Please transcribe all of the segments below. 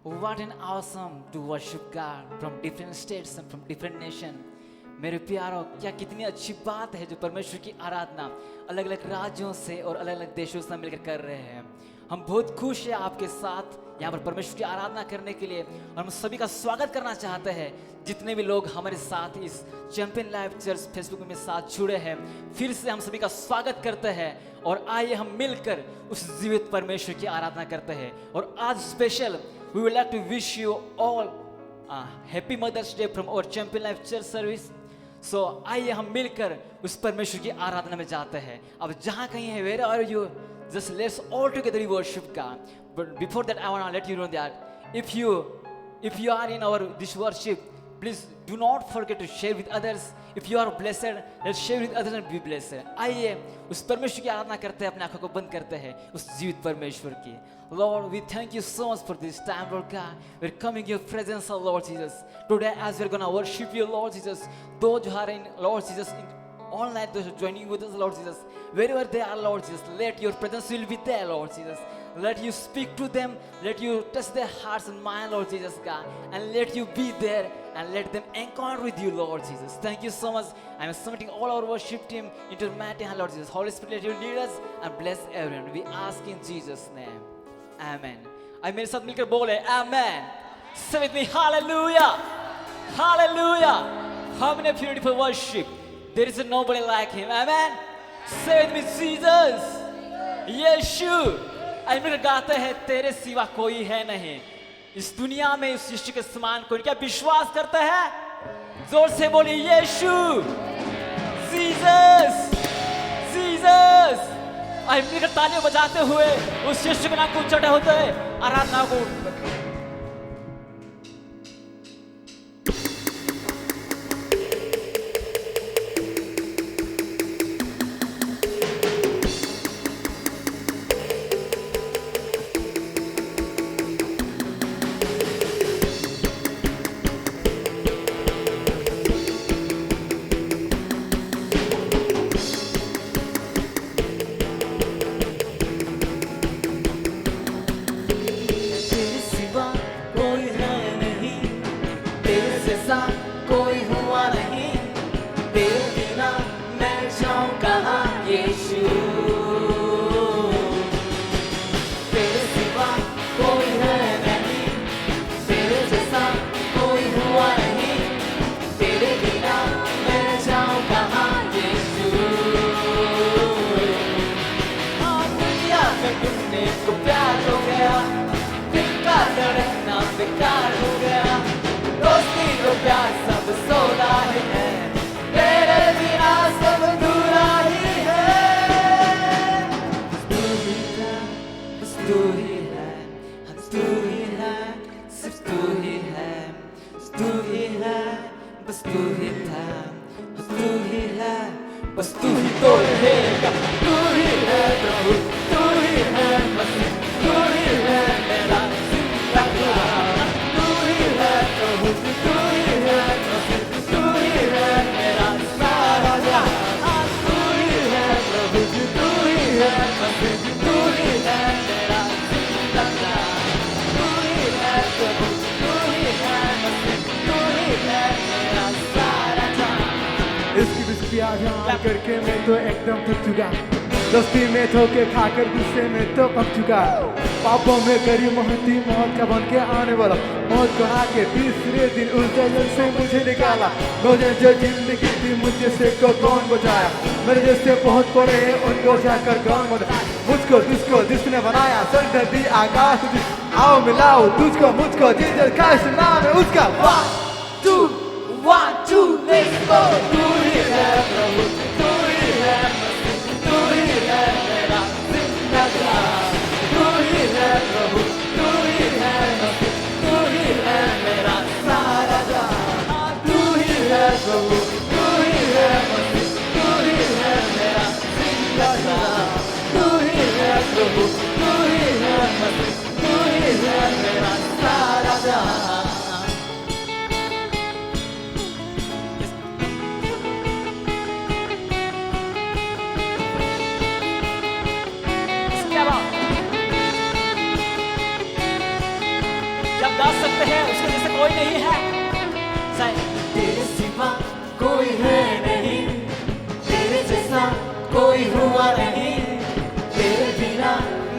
What an awesome to worship God from different states and from different nation. मेरे प्यारों, क्या कितनी अच्छी बात है जो परमेश्वर की आराधना अलग अलग राज्यों से और अलग अलग देशों से मिलकर कर रहे हैं। हम बहुत खुश हैं आपके साथ यहाँ पर परमेश्वर की आराधना करने के लिए, और हम सभी का स्वागत करना चाहते हैं जितने भी लोग हमारे साथ इस चैंपियन लाइफ चर्च फेसबुक में साथ जुड़े हैं। फिर से हम सभी का स्वागत करते हैं और आइए हम मिलकर उस जीवित परमेश्वर की आराधना करते हैं। और आज special we would like to wish you all happy Mother's Day from our Champion Life Church service. So आइए हम मिलकर उस परमेश्वर की आराधना में जाते हैं। अब जहाँ कहीं है, where are you? Just let's all together worship God. But before that, I want to let you know that if you are in our this worship, please do not forget to share with others. If you are blessed, let's share with others and be blessed. आइए उस परमेश्वर की आराधना करते हैं, अपने आंखों को बंद करते हैं उस जीवित परमेश्वर की। Lord, we thank you so much for this time, Lord God. We're coming in your presence, oh Lord Jesus. Today, as we're gonna worship you, Lord Jesus, those who are in, Lord Jesus, in online, those who are joining with us, Lord Jesus, wherever they are, Lord Jesus, let your presence will be there, Lord Jesus. Let you speak to them, let you touch their hearts and minds, Lord Jesus, God, and let you be there and let them encounter with you, Lord Jesus. Thank you so much. I'm submitting all our worship team into your mighty hand, Lord Jesus. Holy Spirit, let you lead us and bless everyone. We ask in Jesus' name. Amen. I मेरे साथ मिलकर बोले Amen. Say with me, Hallelujah, Hallelujah. How many purity for worship? There is nobody like Him. Amen. Say with me, Jesus, Yeshua. आई मिलकर गाते हैं, तेरे सिवा कोई है नहीं इस दुनिया में, इस सृष्टि के समान कोई। क्या विश्वास करते हैं? जोर से बोलिए, यीशु, जीसस, जीसस। आई मिलकर तालियां बजाते हुए उस यीशु के नाम को उच्चारण होते हैं, आराधना को बेकार हो गया, दोस्ती को प्यार सब सोना ही है, तेरे बिना सब अधूरा ही है। तू ही है, बस तू ही है, तू ही है, सिर्फ तू ही है, तू ही है, बस तू ही था, तू ही है, बस तू ही तो रहेगा। तू ही है प्रभु, तू ही है मसीह, तू ही है मेरा प्यार करके मैं तो एकदम थक चुका, दोस्ती में धोखे खाकर गुस्से में तो पक चुका, पापों में करी मौत का बन के आने वाला, मौत को आके तीसरे दिन उस जंगल से मुझे निकाला। मुझे जो जिंदगी थी मुझे से को कौन बचाया, मेरे जैसे बहुत पड़े हैं उनको जाकर कौन बचाया। मुझको जिसको जिसने बनाया, संधि आकाश दी, आओ मिलाओ तुझको मुझको, जिस का नाम है उसका। 1, 2, let's go। तू ही है प्रभु, तू ही है मसीह, तू ही है मेरा जिंदगा, तू ही है प्रभु, तू ही है मसीह, तू ही है मेरा सारा जहां। तू ही है प्रभु, तू ही है मसीह, तू ही है मेरा जिंदगा, तू ही है प्रभु, तू ही है मसीह, तू ही है मेरा सारा जहां। गा सकते हैं उसके जैसे कोई नहीं है। तेरे सिवा कोई है नहीं, तेरे जैसा कोई हुआ नहीं, तेरे बिना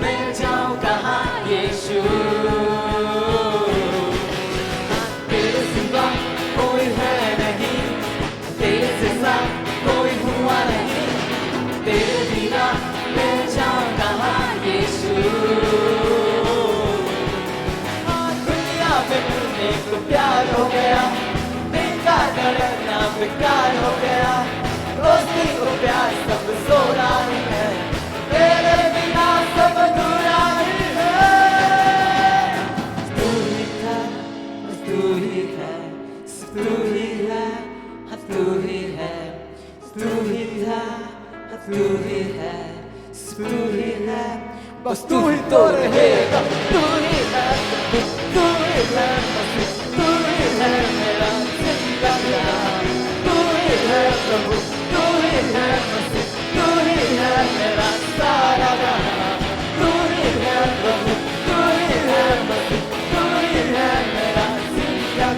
मैं जाऊं कहाँ यीशु। तेरे सिवा कोई है नहीं, तेरे जैसा कोई हुआ नहीं, तेरे बिना मैं जाऊं कहाँ यीशु। दुनिया में मिलने को प्यार हो गया, डरना बेकार हो गया, दोस्ती को प्यार सब सोना ही है, तेरे बिना सब अधूरा ही है। तू ही है, तू ही है, तू ही है, तू ही है, तू ही था, तू ही है, तू ही है, बस तू ही तो रहेगा। तू ही है, तू ही है, तू ही है मेरा तू ही है प्रभु, तू ही है मसीह, तू ही है मेरा सारा जहां। तू ही है प्रभु, तू ही है मसीह, तू ही है मेरा जिंदा।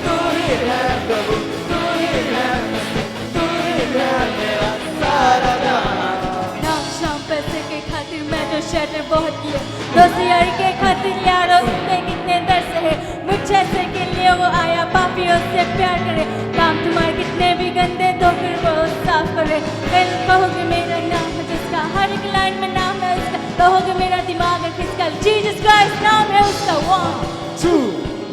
तू ही है प्रभु, तू ही है मसीह, तू ही है मेरा सारा जहां। नाम शाम पैसे के खातिर मैं जो शहर बहुत किए, दोस्ती यार के खातिर यारों उसने कितने दर सहे, मुझ जैसे के लिए वो आया पापियों से प्यार करे। काम तुम्हारे कितने भी गंदे तो फिर वो साफ करे। फिर कहोगे मेरा नाम है जिसका हर एक लाइन में नाम है उसका, कहोगे मेरा दिमाग है किसका, जीसस क्राइस्ट नाम है उसका।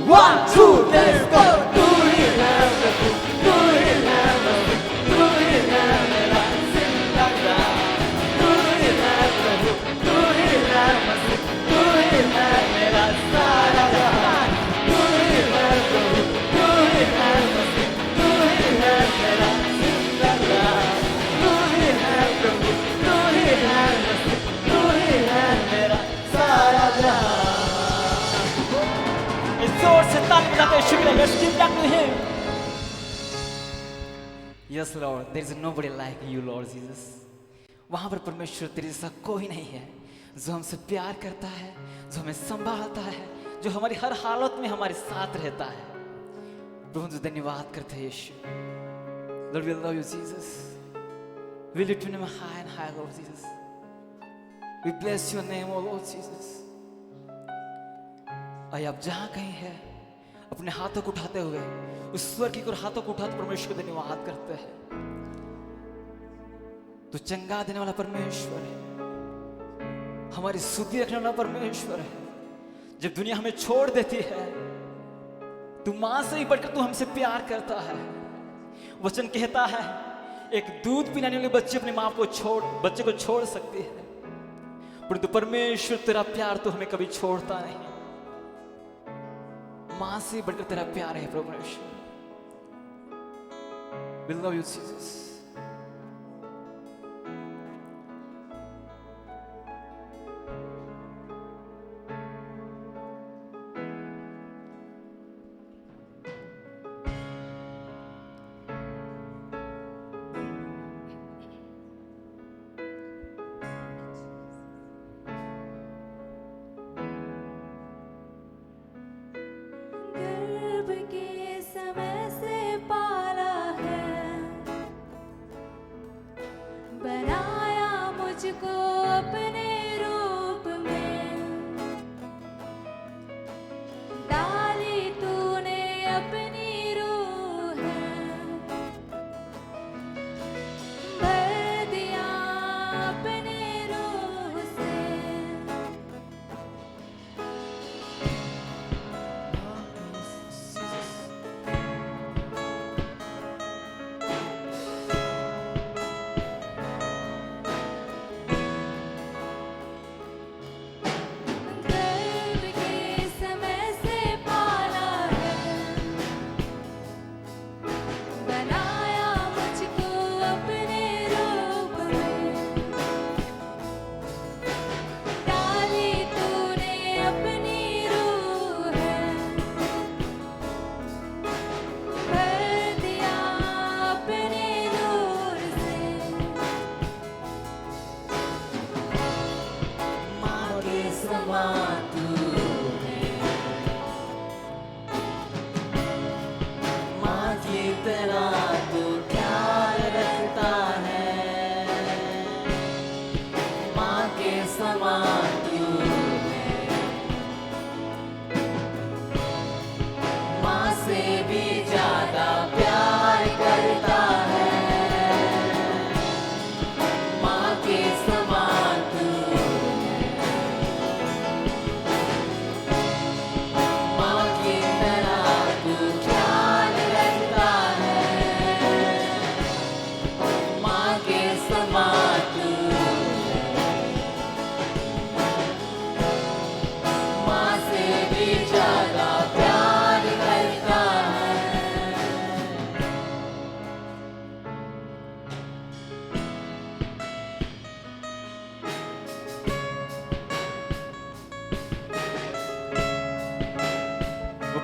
1 2 let's go। तू ही है प्रभु, तू ही है मसीह, तू ही है मेरा जिंदा। तू ही है प्रभु, तू ही है मसीह, तू ही है मेरा सारा जहां। तू ही है प्रभु, तू ही है मसीह, तू ही है मेरा जिंदा। तू ही है प्रभु, तू ही है मसीह, तू ही है मेरा सारा जहां। इस जोर से ताली बजाते हुए शुक्रिया। Let's give back to him. Yes Lord, there is nobody like you Lord Jesus. वहाँ पर परमेश्वर तेरे जैसा कोई नहीं है जो हमसे प्यार करता है, जो हमें संभालता है, जो हमारी हर हालत में हमारे साथ रहता है। प्रभु तुझे धन्यवाद करते हैं यीशु। Lord we love you Jesus. We lift your name high and high Lord Jesus. We bless your name oh Lord Jesus. आइए आप जहाँ कहीं है अपने हाथों को उठाते हुए उस स्वर की ओर हाथों को उठाते परमेश्वर को धन्यवाद करते हैं। तो चंगा देने वाला परमेश्वर है, हमारी सुधि रखने वाला परमेश्वर है। जब दुनिया हमें छोड़ देती है तू मां से ही बढ़कर तू हमसे प्यार करता है। वचन कहता है एक दूध पिलाने वाले बच्चे अपनी मां को बच्चे को छोड़ सकती है, परंतु परमेश्वर तेरा प्यार तो हमें कभी छोड़ता नहीं। मां से बढ़कर तेरा प्यार है प्रभु यीशु। We love you Jesus. गर्भ के समय से पाला है,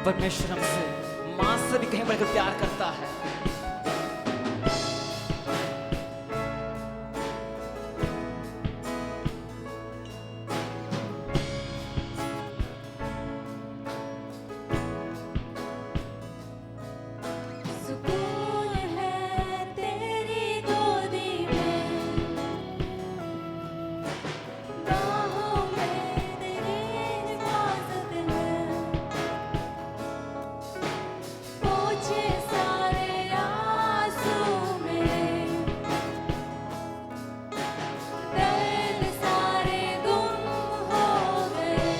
परमेश्वर हमसे माँ से भी कहीं बढ़कर प्यार करता है। सुकून है तेरी गोदी में, बाहों में तेरी हिफाजत है, पोंछे सारे आंसू मेरे, दर्द सारे गुम हो गए।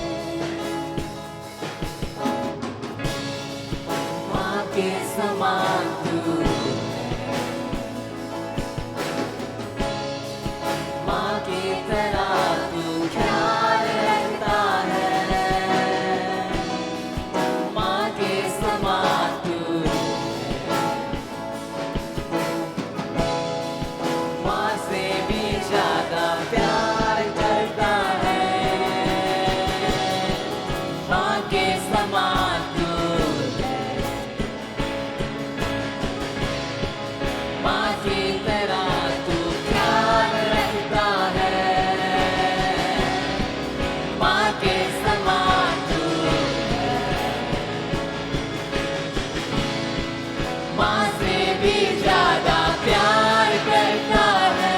माँ के समान तू माँ की तरह तू ख्याल रखता है। माँ के समान तू माँ से भी ज्यादा प्यार करता है। माँ के समान तू माँ की तरह तू ख्याल रखता है। माँ के समान तू माँ से भी ज्यादा प्यार करता है।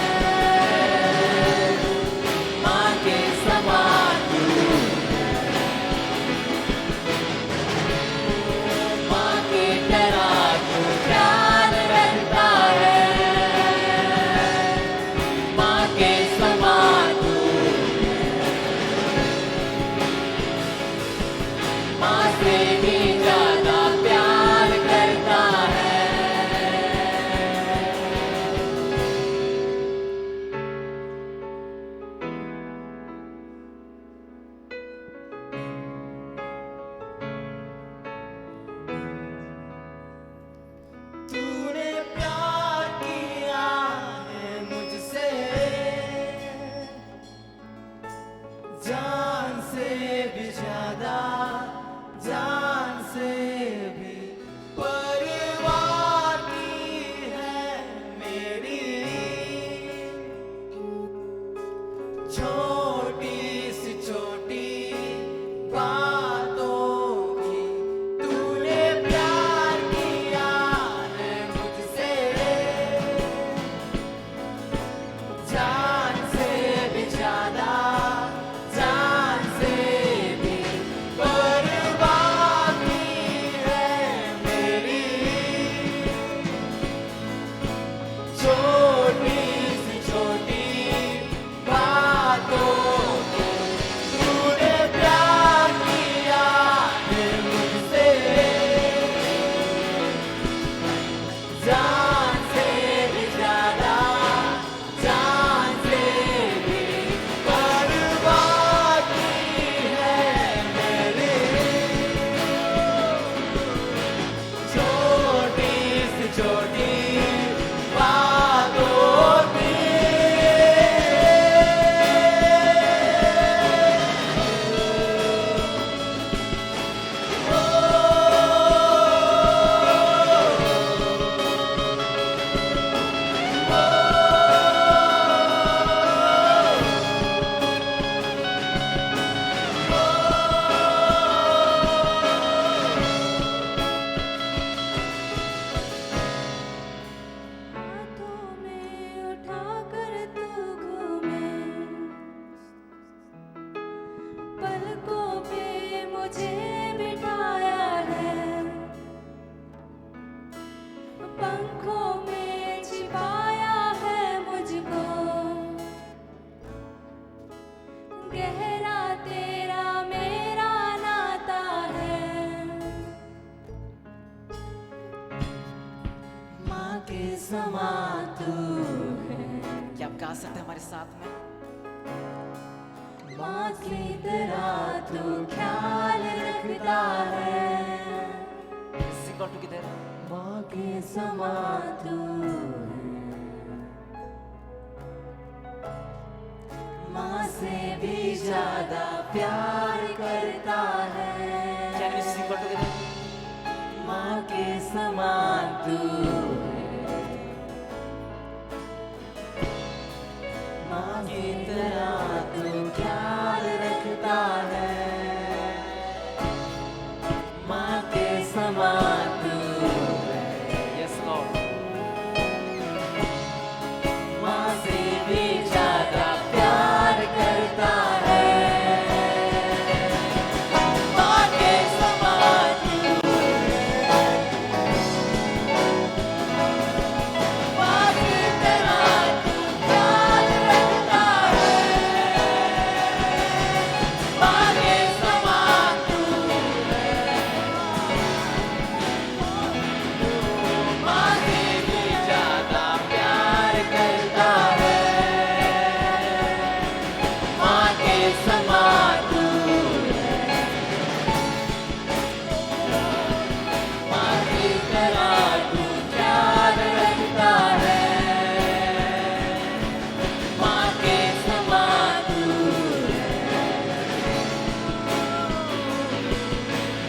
माँ के समान तू माँ की तरह तू ख्याल रखता है। माँ के समान तू माँ से भी ज्यादा प्यार करता है। तूने प्यार किया है मुझसे, जान से भी ज्यादा, जान से भी परवाह की है मेरी। छोटी सी छोटी बातों की तूने प्यार किया है मुझसे, जान से भी ज्यादा, जान से भी परवाह की है मेरी। छोटी सी छोटी बातों को तूने प्यार किया है मुझसे, जान से भी ज्यादा, जान से भी परवाह की है मेरी। छोटी सी छोटी बातों की हाथों में उठाकर तू घूमे, पलकों पे मुझे बिठाया है, पंखों में छिपाया है मुझको, गहरा तेरा मेरा नाता है। माँ के समान तू है, क्या आप गा सकते हैं हमारे साथ में? माँ की तरह तू ख्याल रखता है। Sing all together. माँ के समान तू माँ से भी ज्यादा प्यार करता है। Can we sing all together? माँ के समान तू है, माँ की तरह तू ख्याल रखता है, माँ के समान तू है। Yes, Lord. माँ से भी ज्यादा प्यार करता है, माँ के समान तू है, माँ की तरह तू ख्याल रखता है, माँ के समान तू है, माँ से भी ज्यादा प्यार करता है, माँ के समान तू है, माँ की तरह तू ख्याल रखता है, माँ के समान तू है,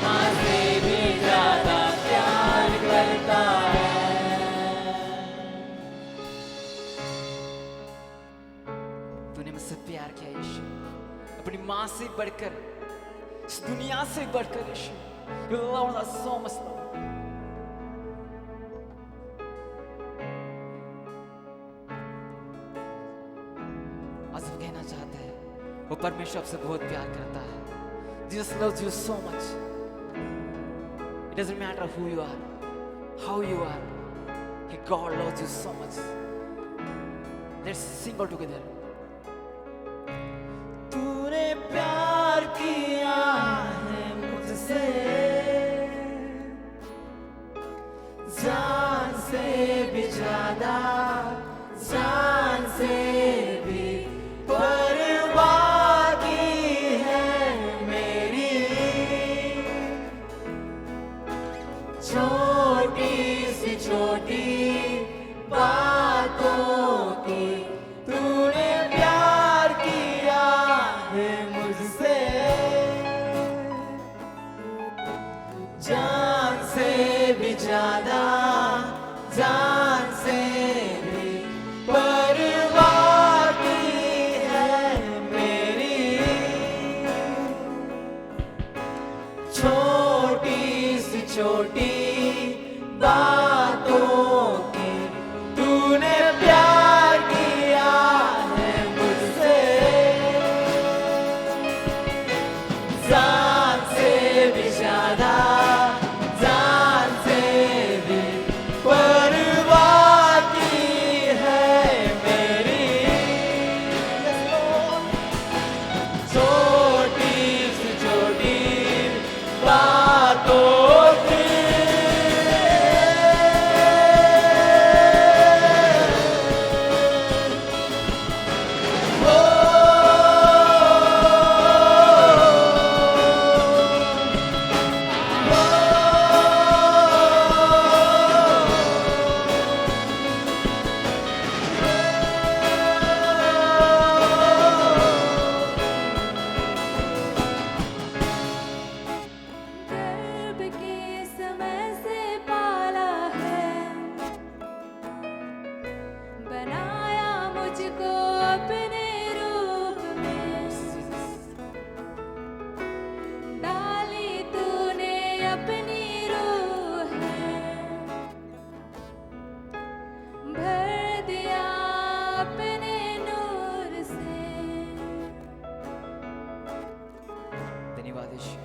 माँ से भी ज्यादा प्यार करता है। तूने मुझसे प्यार किया यीशु, अपनी माँ से बढ़कर, इस दुनिया से बढ़कर यीशु। You love us so much, Lord. आज हम कहना चाहते हैं वो परमेश्वर आपसे बहुत प्यार करता है। Jesus loves you so much. It doesn't matter who you are, how you are. God loves you so much. Let's sing all together. तूने प्यार किया है मुझसे, जान से भी ज्यादा, जान से भी परवाह की है मेरी, छोटी सी छोटी बातों की तूने प्यार किया है मुझसे, जान से भी ज्यादा, जान से भी परवाह की है मेरी, छोटी सी छोटी बातों की तूने प्यार किया है मुझसे, जान से भी ज्यादा, जान से भी परवाह की है मेरी, छोटी सी छोटी बातों की। गर्भ के समय से पाला है, बनाया मुझको अपने रूप में, डाली तूने अपनी रूह है, भर दिया अपने नूर से। धन्यवाद यीशु।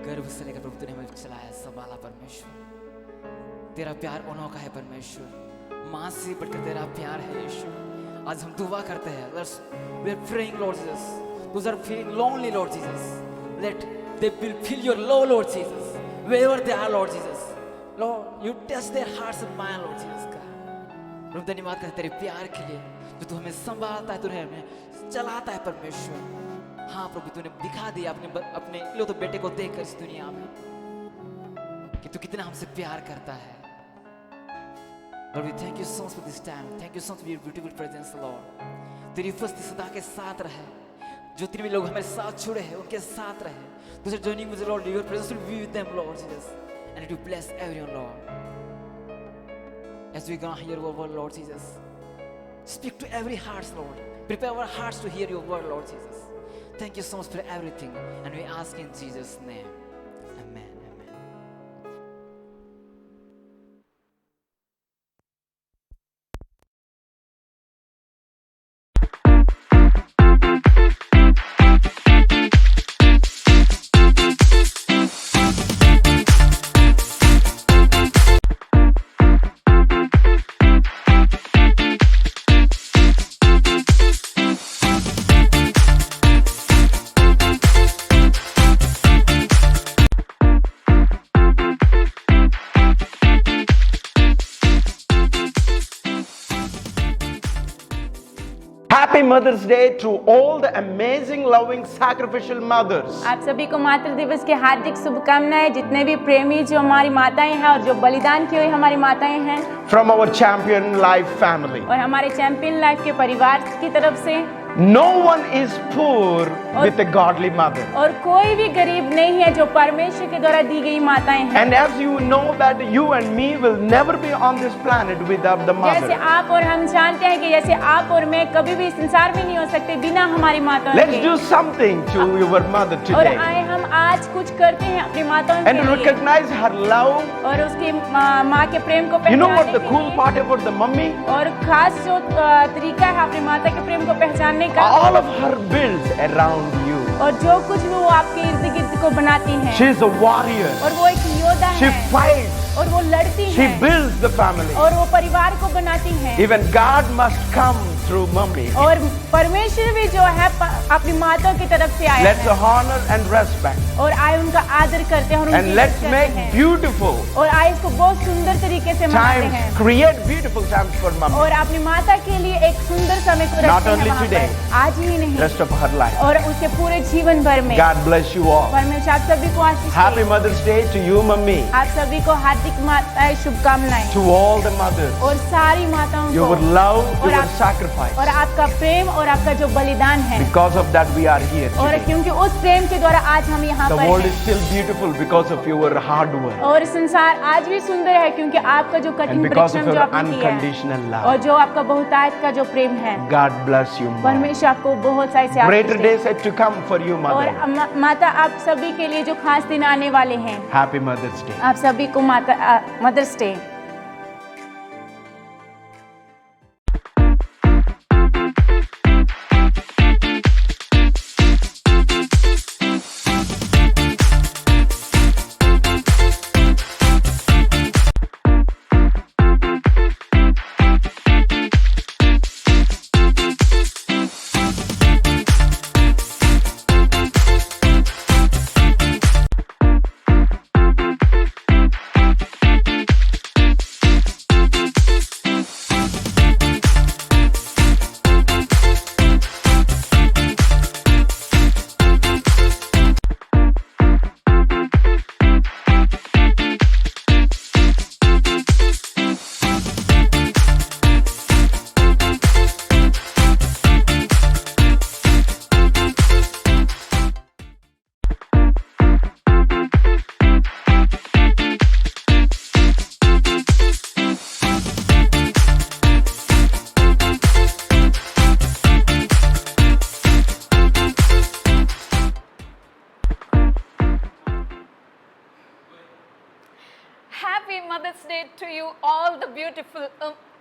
गर्भ से लेकर प्रभु तूने हमें चलाया, संभाला परमेश्वर। तेरा प्यार अनोखा है परमेश्वर, माँ से बढ़कर तेरा प्यार है यीशु। आज हम दुआ करते हैं, we are praying Lord Jesus, those are feeling lonely Lord Jesus, let they will feel your love Lord Jesus, wherever they are Lord Jesus, Lord you touch their hearts and mind Lord Jesus का। प्रभु धन्यवाद करते तेरे प्यार के लिए जो तू हमें संभालता है, तू हमें चलाता है परमेश्वर। हाँ प्रभु तूने दिखा दिया अपने लो तो बेटे को देखकर इस दुनिया में कि तू कितना हमसे प्यार करता है। Lord, we thank you so much for this time. Thank you so much for your beautiful presence, Lord. तेरी उपस्थिति सदा के साथ रहे। जो जितने भी लोग हमारे साथ जुड़े हैं उनके साथ रहे. Those are joining with the Lord, your presence will be with them, Lord Jesus, and it will bless everyone, Lord. As we gonna hear your word, Lord Jesus, speak to every heart, Lord. Prepare our hearts to hear your word, Lord Jesus. Thank you so much for everything, and we ask in Jesus' name. Amen. Amen. Happy Mother's Day to all the amazing, loving, sacrificial mothers. आप सभी को मातृ दिवस की हार्दिक शुभकामनाएं. जितने भी प्रेमी जो हमारी माताएं हैं और जो बलिदान की हुई हमारी माताएं हैं From our Champion Life family. और हमारे चैंपियन लाइफ के परिवार की तरफ से. No one is poor with a godly mother. और कोई भी गरीब नहीं है जो परमेश्वर के द्वारा दी गई माताएं हैं. And as you know that you and me will never be on this planet without the जैसे mother. आप और हम जानते हैं कि जैसे आप और मैं कभी भी संसार में नहीं हो सकते बिना हमारी माताओं Let's के. do something to your mother और today. आए हम आज कुछ करते हैं अपनी माताओं के And लिए recognize her love. और उसकी माँ के प्रेम को You know what पहचानने the के cool लिए. part about the mummy? और खास जो तरीका है अपनी माता के प्रेम को पहचानने का. All of her builds around you. और जो कुछ भी वो आपके इर्द गिर्द को बनाती हैं. She is a warrior. और वो एक योद्धा She है. fights. और वो लड़ती She है. builds the family. और वो परिवार को बनाती हैं. Even God must come through mummy. और परमेश्वर भी जो है अपनी माता की तरफ से आया Let's है. honor and respect. और आए उनका आदर करते हैं और उनकी And इज्जत let's करते make हैं. beautiful और आए इसको बहुत सुंदर तरीके से मनाते times, हैं. create beautiful times for mummy. और अपनी माता के लिए एक सुंदर समय को Not रखते हैं only वहाँ today. पर. आज ही नहीं Rest of her life. और उसके पूरे जीवन भर में. God bless you all. परमेश्वर आप सभी को आशीष दे. Happy Mother's Day to you, mummy. आप सभी को हार्दिक माताएं शुभकामनाएं. To all the mothers. और सारी माताओं Your को love, और your आप- sacrifice. और आपका प्रेम और आपका जो बलिदान है. Because of that, we are here और today. क्योंकि उस प्रेम के द्वारा आज हम यहाँ The पर world हैं. is still beautiful because of your hard work और संसार आज भी सुंदर है क्योंकि आपका जो and कठिन because of परिश्रम जो your आपने किया है unconditional और love. जो आपका बहुतायत का जो प्रेम है. God bless you, mom. परमेश्वर आपको बहुत सारे से Greater Ashish they. days yet to come for you, और mother. माता आप सभी के लिए जो खास दिन आने वाले हैं. Happy Mother's Day. आप सभी को माता Mother's Day. Happy Mother's Day to you, all the beautiful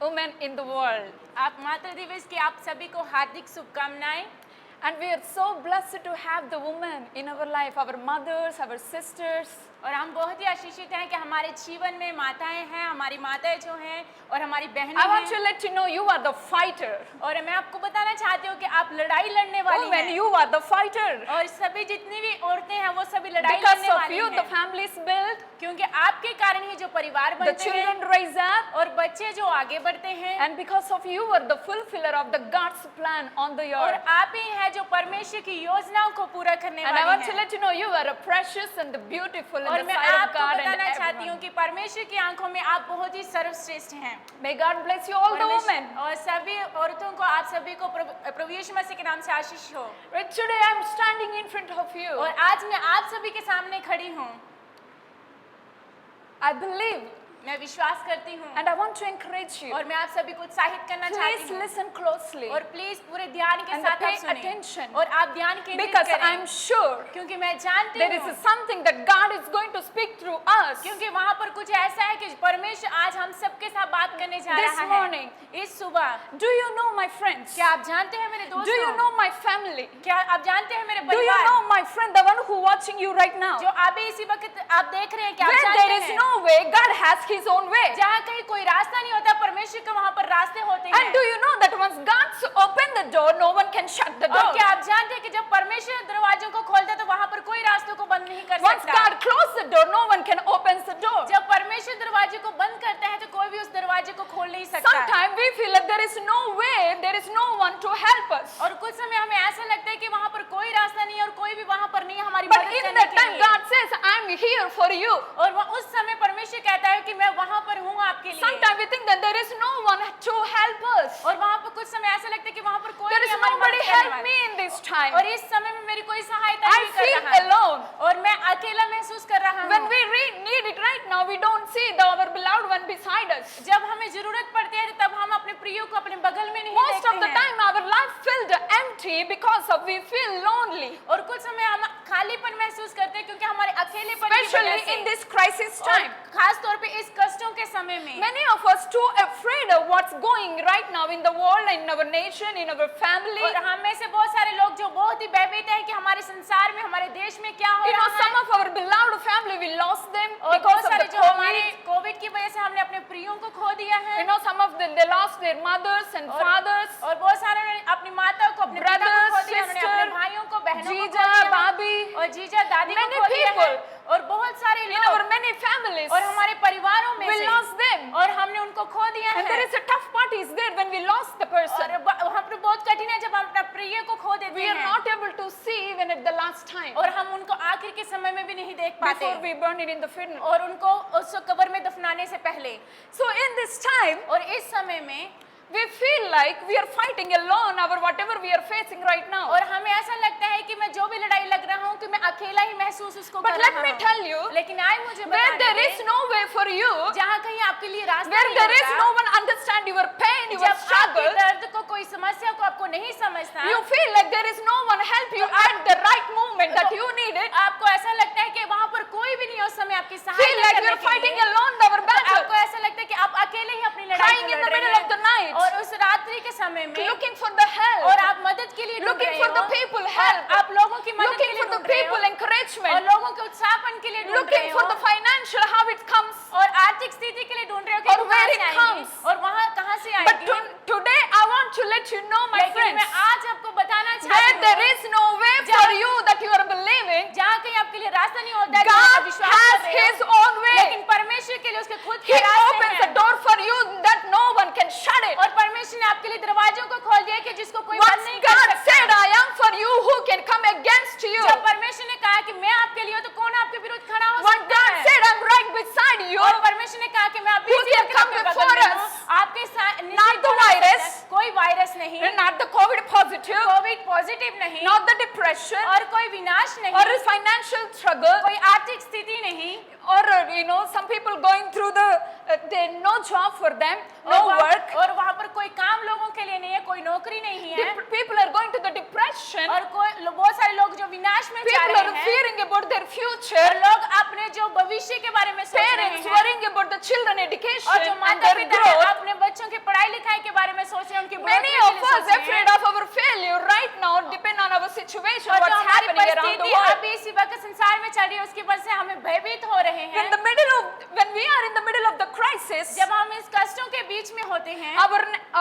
women in the world. आप मातृ दिवस की आप सभी को हार्दिक शुभकामनाएं. And we are so blessed to have the women in our life, our mothers, our sisters. और हम बहुत ही आशीषित हैं कि हमारे जीवन में माताएं हैं, हमारी माताएं जो हैं और हमारी बहनें I want to हैं. let you know you are the fighter. और मैं आपको बताना चाहती हूँ कि आप लड़ाई लड़ने वाली Women, हैं. you are the fighter. और सभी जितनी भी औरतें हैं वो सभी लड़ाई Because लड़ने of वाली you, the हैं. family is built, क्योंकि आपके कारण ही जो परिवार the बनते children हैं rise up, और बच्चे जो आगे बढ़ते हैं. and because of you are the fulfiller of the God's plan on the और earth. आप ही हैं जो परमेश्वर की योजनाओं को पूरा करने And I वाली want to है। let you know you are a precious and beautiful in और the मैं sight of आपको God and बताना चाहती हूँ everyone. कि परमेश्वर की आंखों में आप बहुत ही सर्वश्रेष्ठ हैं। May God bless you all the परमेश्वर- women. और सभी औरतों को, आप सभी को प्रभु यीशु मसीह के नाम से आशीष हो। Right, today I'm standing in front of you. और आज मैं आप सभी के सामने खड़ी हूँ। I believe मैं विश्वास करती हूँ and I want to encourage you. और मैं आप सभी को उत्साहित करना चाहती Please हूँ। listen closely और प्लीज पूरे ध्यान के And साथ pay आप सुनें attention. और आप ध्यान केंद्रित because करें I'm sure क्योंकि मैं जानती there is हूँ something that God is going to speak through us. क्योंकि वहाँ पर कुछ ऐसा है कि परमेश्वर आज हम सबके साथ बात करने जा This रहा morning. है। इस सुबह Do you know my friends? क्या आप जानते हैं मेरे दोस्तों? Do you know my family? क्या आप जानते हैं मेरे Do you परिवार? know my friend, the one who watching you right now? जो अभी इसी वक्त आप देख रहे हैं, क्या आप Where जानते there is हैं? no way, God has His own way. जहाँ कहीं कोई रास्ता नहीं होता, परमेश्वर के वहाँ पर रास्ते होते हैं। And do you know that once God open the door, no one can shut the door. और क्या आप जानते हैं कि जब परमेश्वर दरवाजों को खोलता है तो वहाँ पर कोई रास्तों को बंद नहीं कर Once सकता। God close the door, no one can open the door. जब परमेश्वर दरवाजे को बंद करता है तो कोई भी उस दरवाजे को खोल नहीं सकता। Sometimes we feel that there is no way, there is no one to help us. और कुछ समय हमें ऐसा लगता है कि वहाँ पर कोई रास्ता नहीं है और कोई भी वहाँ पर नहीं है हमारी But मदद in करने that के time, लिए। God says, I'm here for you. और उस समय परमेश्वर कहता है कि मैं वहाँ पर हूँ आपके लिए। Sometimes we think that there is no one to help us. और वहाँ पर कुछ समय ऐसा लगता है कि वहाँ पर कोई There नहीं is हमारी nobody मदद करने help वाला। me in this time. और इस समय में मेरी कोई सहायता I नहीं कर feel रहा है। alone. और मैं अकेला महसूस कर रहा When हूँ। we need it right now, we don't see our beloved one beside us. जब हमें जरूरत पड़ती है तब हम अपने प्रियो को अपने बगल में नहीं Most of देखते the हैं। time, our life filled empty because of we feel lonely. और कुछ समय हम खालीपन महसूस करते हैं क्योंकि हमारे अकेलेपन की Especially वजह से। in this crisis और time. खास तौर पे इस कष्टों के समय में Many of us too afraid of what's going right now in the world, in our nation, in our family. और हम में से बहुत सारे लोग जो बहुत ही भयभीत हैं कि हमारे संसार में, हमारे देश में क्या हो You know, रहा है। some of our beloved family, we lost them और because बहुत of सारे the जो हमारे COVID. कोविड की वजह से हमने अपने प्रियों को खो दिया है। You know, some of them, they lost their mothers and fathers. और बहुत सारे ने अपनी माता को, अपने पिता को Brothers, खो दिया, उन्होंने अपने sister, भाइयों को, बहनों को खो जीजा, दिया है। भाभी, और जीजा दादी को many खो दिया है। people और बहुत सारे in लोग our many families. और हमारे परिवारों में We से lost them. और हमने उनको खो दिया And है। there is a tough part is there when we lost the person. और वहाँ पर बहुत कठिन है जब हम अपना प्रिय को खो देते We are हैं not able to see even at the last time. और हम उनको आखिर के समय में भी नहीं देख पाते Before we burn it in the funeral. और उनको उस कब्र में दफनाने से पहले। So in this time, और इस समय में we feel like we are fighting alone over whatever we are facing right now. और हमें ऐसा लगता है कि मैं जो भी लड़ाई लग रहा हूँ कि मैं अकेला ही महसूस उसको But कर let रहा me हूँ। tell you, लेकिन आए मुझे where बताने there दें, is no way for you, जहाँ कहीं आपके लिए रास्ता where नहीं there is होता, no one understand your pain, your जब आपके struggle, दर्द को कोई समस्या को आपको नहीं समझता, you feel like there is no one help you at the right moment that you need it. आपको ऐसा लगता है कि वहाँ पर कोई भी नहीं है उस समय आपकी Feel सहायता like करने you are के fighting लिए। alone our आपको battle, ऐसा लगता है कि आप अकेले ही अपनी लड़ाई crying को in लड़ the रहे middle of the हैं night, और उस रात्रि के समय में looking for the help, और आप मदद के लिए ढूंढ looking रहे for the हो, people और help, आप लोगों की मदद के looking लिए for the ढूंढ रहे हो people और encouragement, लोगों के उत्साहपन के लिए ढूंढ रहे looking हो for the financial how it comes. और आर्थिक स्थिति के लिए ढूंढ रहे हो कि और वो कहाँ where से it आएगी comes. और वहाँ कहाँ से But आएगी। today I want to let you know, my लेकिन friends, मैं आज आपको बताना where चाहती there हूँ is no way for you that you are believing, जहाँ कहीं आपके लिए रास्ता नहीं होता है, जहाँ God आप विश्वास has कर रहे His हो, own way. लेकिन परमेश्वर के लिए उसके खुद He के रास्ते opens the हैं door for you that no one can shut it. और परमेश्वर ने आपके लिए दरवाजों को खोल दिया कि जिसको कोई बंद Once नहीं कर God सकता। said, I am for you, who can come against you? जब परमेश्वर ने कहा कि मैं आपके लिए हूँ तो कौन आपके विरुद्ध खड़ा हो When सकता God है said, I'm right beside you, और परमेश्वर ने कहा कि मैं अभी Who इसी can वक्त come आपके बगल before में हूँ, us? आपके साथ Not the virus. कोई वायरस नहीं, not the COVID positive, Covid positive नहीं, not the depression, और कोई विनाश नहीं, or a financial struggle, कोई आर्थिक स्थिति नहीं, or some people going through they no job for them, no work. और वहाँ पर कोई काम लोगों के लिए नहीं है, कोई नौकरी नहीं है, People are going to the depression. और बहुत सारे लोग जो विनाश में जा People रहे are हैं, fearing about their future. और लोग अपने जो भविष्य के बारे में सोच रहे Parents हैं, worrying about the children education और जो and माता their पिता हैं growth. अपने बच्चों की पढ़ाई लिखाई के बारे में सोच रहे हैं, उनकी Many बढ़ोतरी of के लिए us सोच रहे afraid हैं। of our failure right now, depend on our situation, और जो what's हमारी happening around the परिस्थिति world. अभी इसी वक्त संसार में चल रही है उसकी वजह से हमें भयभीत हो रहे हैं। When we are in the middle of the crisis, जब हम इस कष्टों के बीच में होते हैं,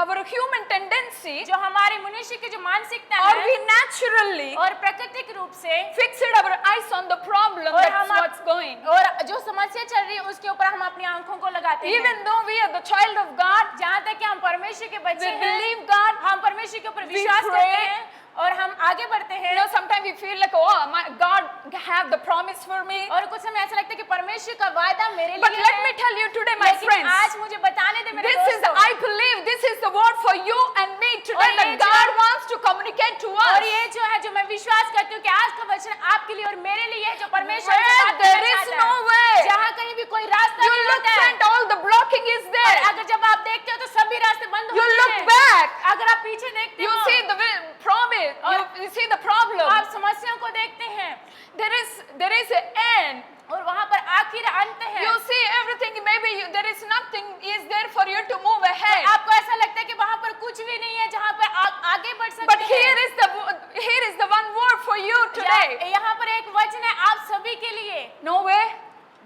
our human tendency, जो हमारे मनुष्य की जो मानसिकता or है we naturally और प्राकृतिक रूप से fixed our eyes on the problem, और that's what's going. और जो समस्या चल रही है उसके ऊपर हम अपनी आंखों को लगाते हैं। Even though we are the child of God, जहाँ तक कि हम परमेश्वर के बच्चे we हैं, believe God, हम परमेश्वर के ऊपर we विश्वास करते pray, हैं, और हम आगे बढ़ते हैं। You know, sometimes we feel like, oh, my God have the promise for me. और कुछ समय ऐसा लगता है कि परमेश्वर का वायदा मेरे But लिए let है। me tell you today, my लेकिन friends, आज मुझे बताने दे मेरे this is, दोस्तों, I believe, this is the word for you and me today और that ये God जो- wants to communicate to us. और ये जो है जो मैं विश्वास करती हूँ कि आज का वचन आपके लिए और मेरे लिए है, जो परमेश्वर से Where बात there करना is चाहता no है। way. जहाँ कहीं भी कोई रास्ता You नहीं look होता है, front, all the blocking is और there. अगर जब आप देखते हो तो सभी रास्ते बंद You होते look हैं। back. अगर आप पीछे देखते You हो see the promise. You see the problem. आप समस्याओं को देखते हैं There is an end. और वहाँ पर आखिर अंत है। You see everything. Maybe there is nothing is there for you to move ahead. आपको ऐसा लगता है कि वहाँ पर कुछ भी नहीं है जहाँ पर आप आगे बढ़ सकते But हैं। here is the one word for you today. यहाँ पर एक वचन है आप सभी के लिए। No way.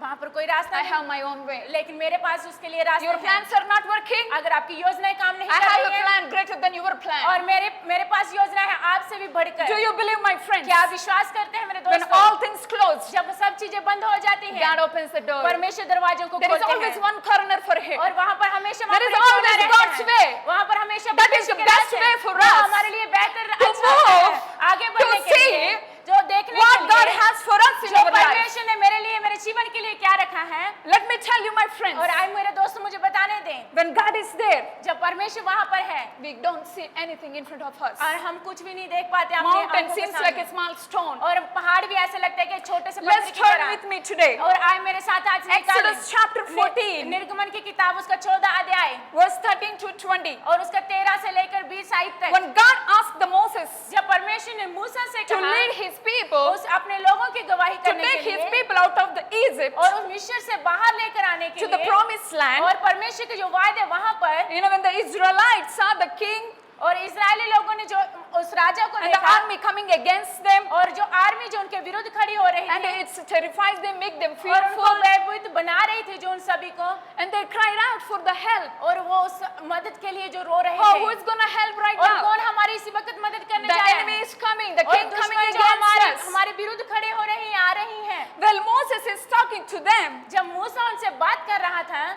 वहाँ पर कोई रास्ता I नहीं, have my own way. लेकिन मेरे पास उसके लिए रास्ता Your है। plans are not working. अगर आपकी योजनाएं काम नहीं I कर have a रही हैं, plan greater than your plan. और मेरे पास योजना है आपसे भी बढ़कर। Do you believe, my friends? क्या आप विश्वास करते हैं मेरे When दोस्तों? all things close, जब सब चीजें बंद हो जाती हैं, God opens the door. परमेश्वर दरवाजों को There is खोलते always हैं, one corner for him. और वहाँ पर हमेशा There is वहाँ पर always एक कोना God's रहता है। way. वहाँ पर हमेशा That is परमेश्वर the के best रास्ते way हैं। for वो us हमारे लिए बेहतर to अच्छा move, है, आगे बढ़ने to के लिए, see जो देखने what के God लिए, has for us in जो our life. परमेश्वर ने मेरे लिए मेरे जीवन के लिए क्या रखा है। Let me tell you, my friends, और आज मेरे दोस्त मुझे बताने दें, when God is there, जब परमेश्वर वहाँ पर है we don't see anything in front of us. और हम कुछ भी नहीं देख पाते अपने Mountain आंखों के seems like सामने, a small stone. और पहाड़ भी ऐसे लगता है कि छोटे से Let's पत्थर की turn तरह। with me today. और आज मेरे साथ आज निकालें Exodus chapter 14. निर्गमन की किताब उसका 14 अध्याय Verse 13 to 20. और उसका 13 से लेकर 20 आयत तक। When God asked the Moses जब परमेश्वर ने मूसा से to कहा lead his people, उस अपने लोगों की गवाही to करने take के his लिए people out of the Egypt और उस मिस्र से बाहर लेकर आने के to the लिए promised land, और परमेश्वर के जो वायदे वहां पर you know, when the Israelites saw the king और इजरायली लोगों ने जो उस राजा को and the देखा army coming against them, और जो आर्मी जो उनके विरुद्ध खड़ी हो रही and थी it terrifies them, make them और उनको fearful, भयभीत बना रही थी जो उन सभी को, and they cried out for the help. और वो उस मदद के लिए जो रो रहे Oh, थे, who is going to help right और now? कौन हमारी इसी वक्त मदद करने The जा रहा enemy है, is coming, the और king coming दुश्मन जो against us. हमारे विरुद्ध खड़े हो रहे हैं आ रही हैं। Well, Moses is talking to them. जब मूसा उनसे बात कर रहा था,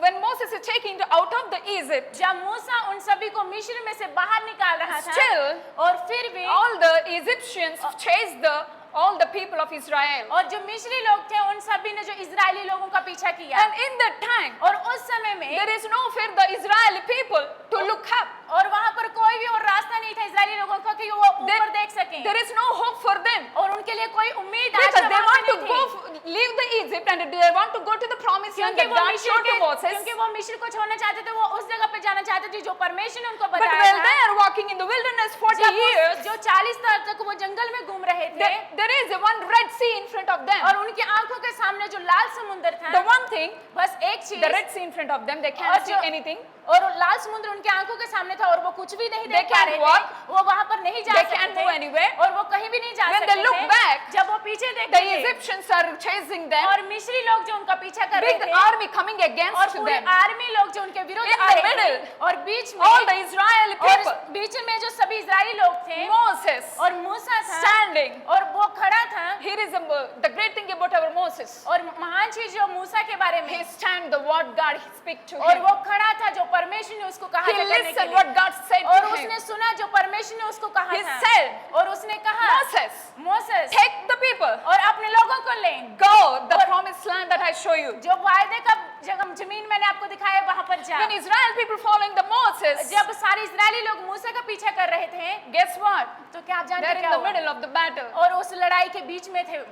When Moses is taking them out of the Egypt, जब मूसा उन सभी को मिस्र में से बाहर निकाल रहा था, still और फिर भी all the Egyptians chased all the people of Israel. और जो मिस्री लोग थे उन सभी ने जो इजरायली लोगों का पीछा किया, And in that time, और उस समय में there is no fear the Israeli people to look up. और वहां पर कोई भी और रास्ता नहीं था इजरायली लोगों का कि वो ऊपर देख सकें, There is no hope for them और उनके लिए कोई उम्मीद आज because they वहां want पे to नहीं go थी, leave the Egypt and they want to go to the promised land क्योंकि that वो God मिस्र showed to के Moses. क्योंकि वो मिस्र को छोड़ना चाहते थे, वो उस जगह पे जाना चाहते थे जो परमेश्वर ने उनको But बताया while था। they are walking in the wilderness 40 जब years, जो 40 साल तक वो जंगल में घूम रहे थे, there is a one red sea in front of them. और उनकी आंखों के सामने जो लाल समुंदर था, The one thing, बस एक चीज, the red sea in front of them, they और can't see जो- anything. और लाल समुद्र उनके आंखों के सामने था और वो कुछ भी नहीं They देख पा can't रहे walk. थे, वो वहां पर नहीं जा They सकते can't थे, move anywhere. और वो कहीं भी नहीं जा When सकते they look थे। back, जब वो पीछे The देखते थे Egyptians are chasing them. और मिस्री लोग जो उनका पीछा कर रहे Big थे army coming और against पूरे them. आर्मी लोग जो उनके विरुद्ध In आ the रहे थे middle, और बीच में All the Israeli और people, बीच में जो सभी इजरायली लोग थे Moses, और मूसा था standing. और वो खड़ा था, Here is the great thing about our Moses. और महान चीज जो मूसा के बारे में, He stand the word God speak to और him. वो खड़ा था जो परमेश्वर ने उसको कहा He था करने के listened लिए, what God said और to him. उसने सुना जो परमेश्वर ने उसको कहा He था, said, और उसने कहा Moses, Moses take the people, और अपने लोगों को ले, go the और- promised land that I show you. जो वायदे का जगह जमीन मैंने आपको दिखाया वहां पर जा। When Israel people following the Moses, जब सारे इजरायली लोग मूसा का पीछा कर रहे थे, guess what? तो क्या आप जानते They're हैं in क्या the हुआ? middle of the battle. और उस लड़ाई के बीच में थे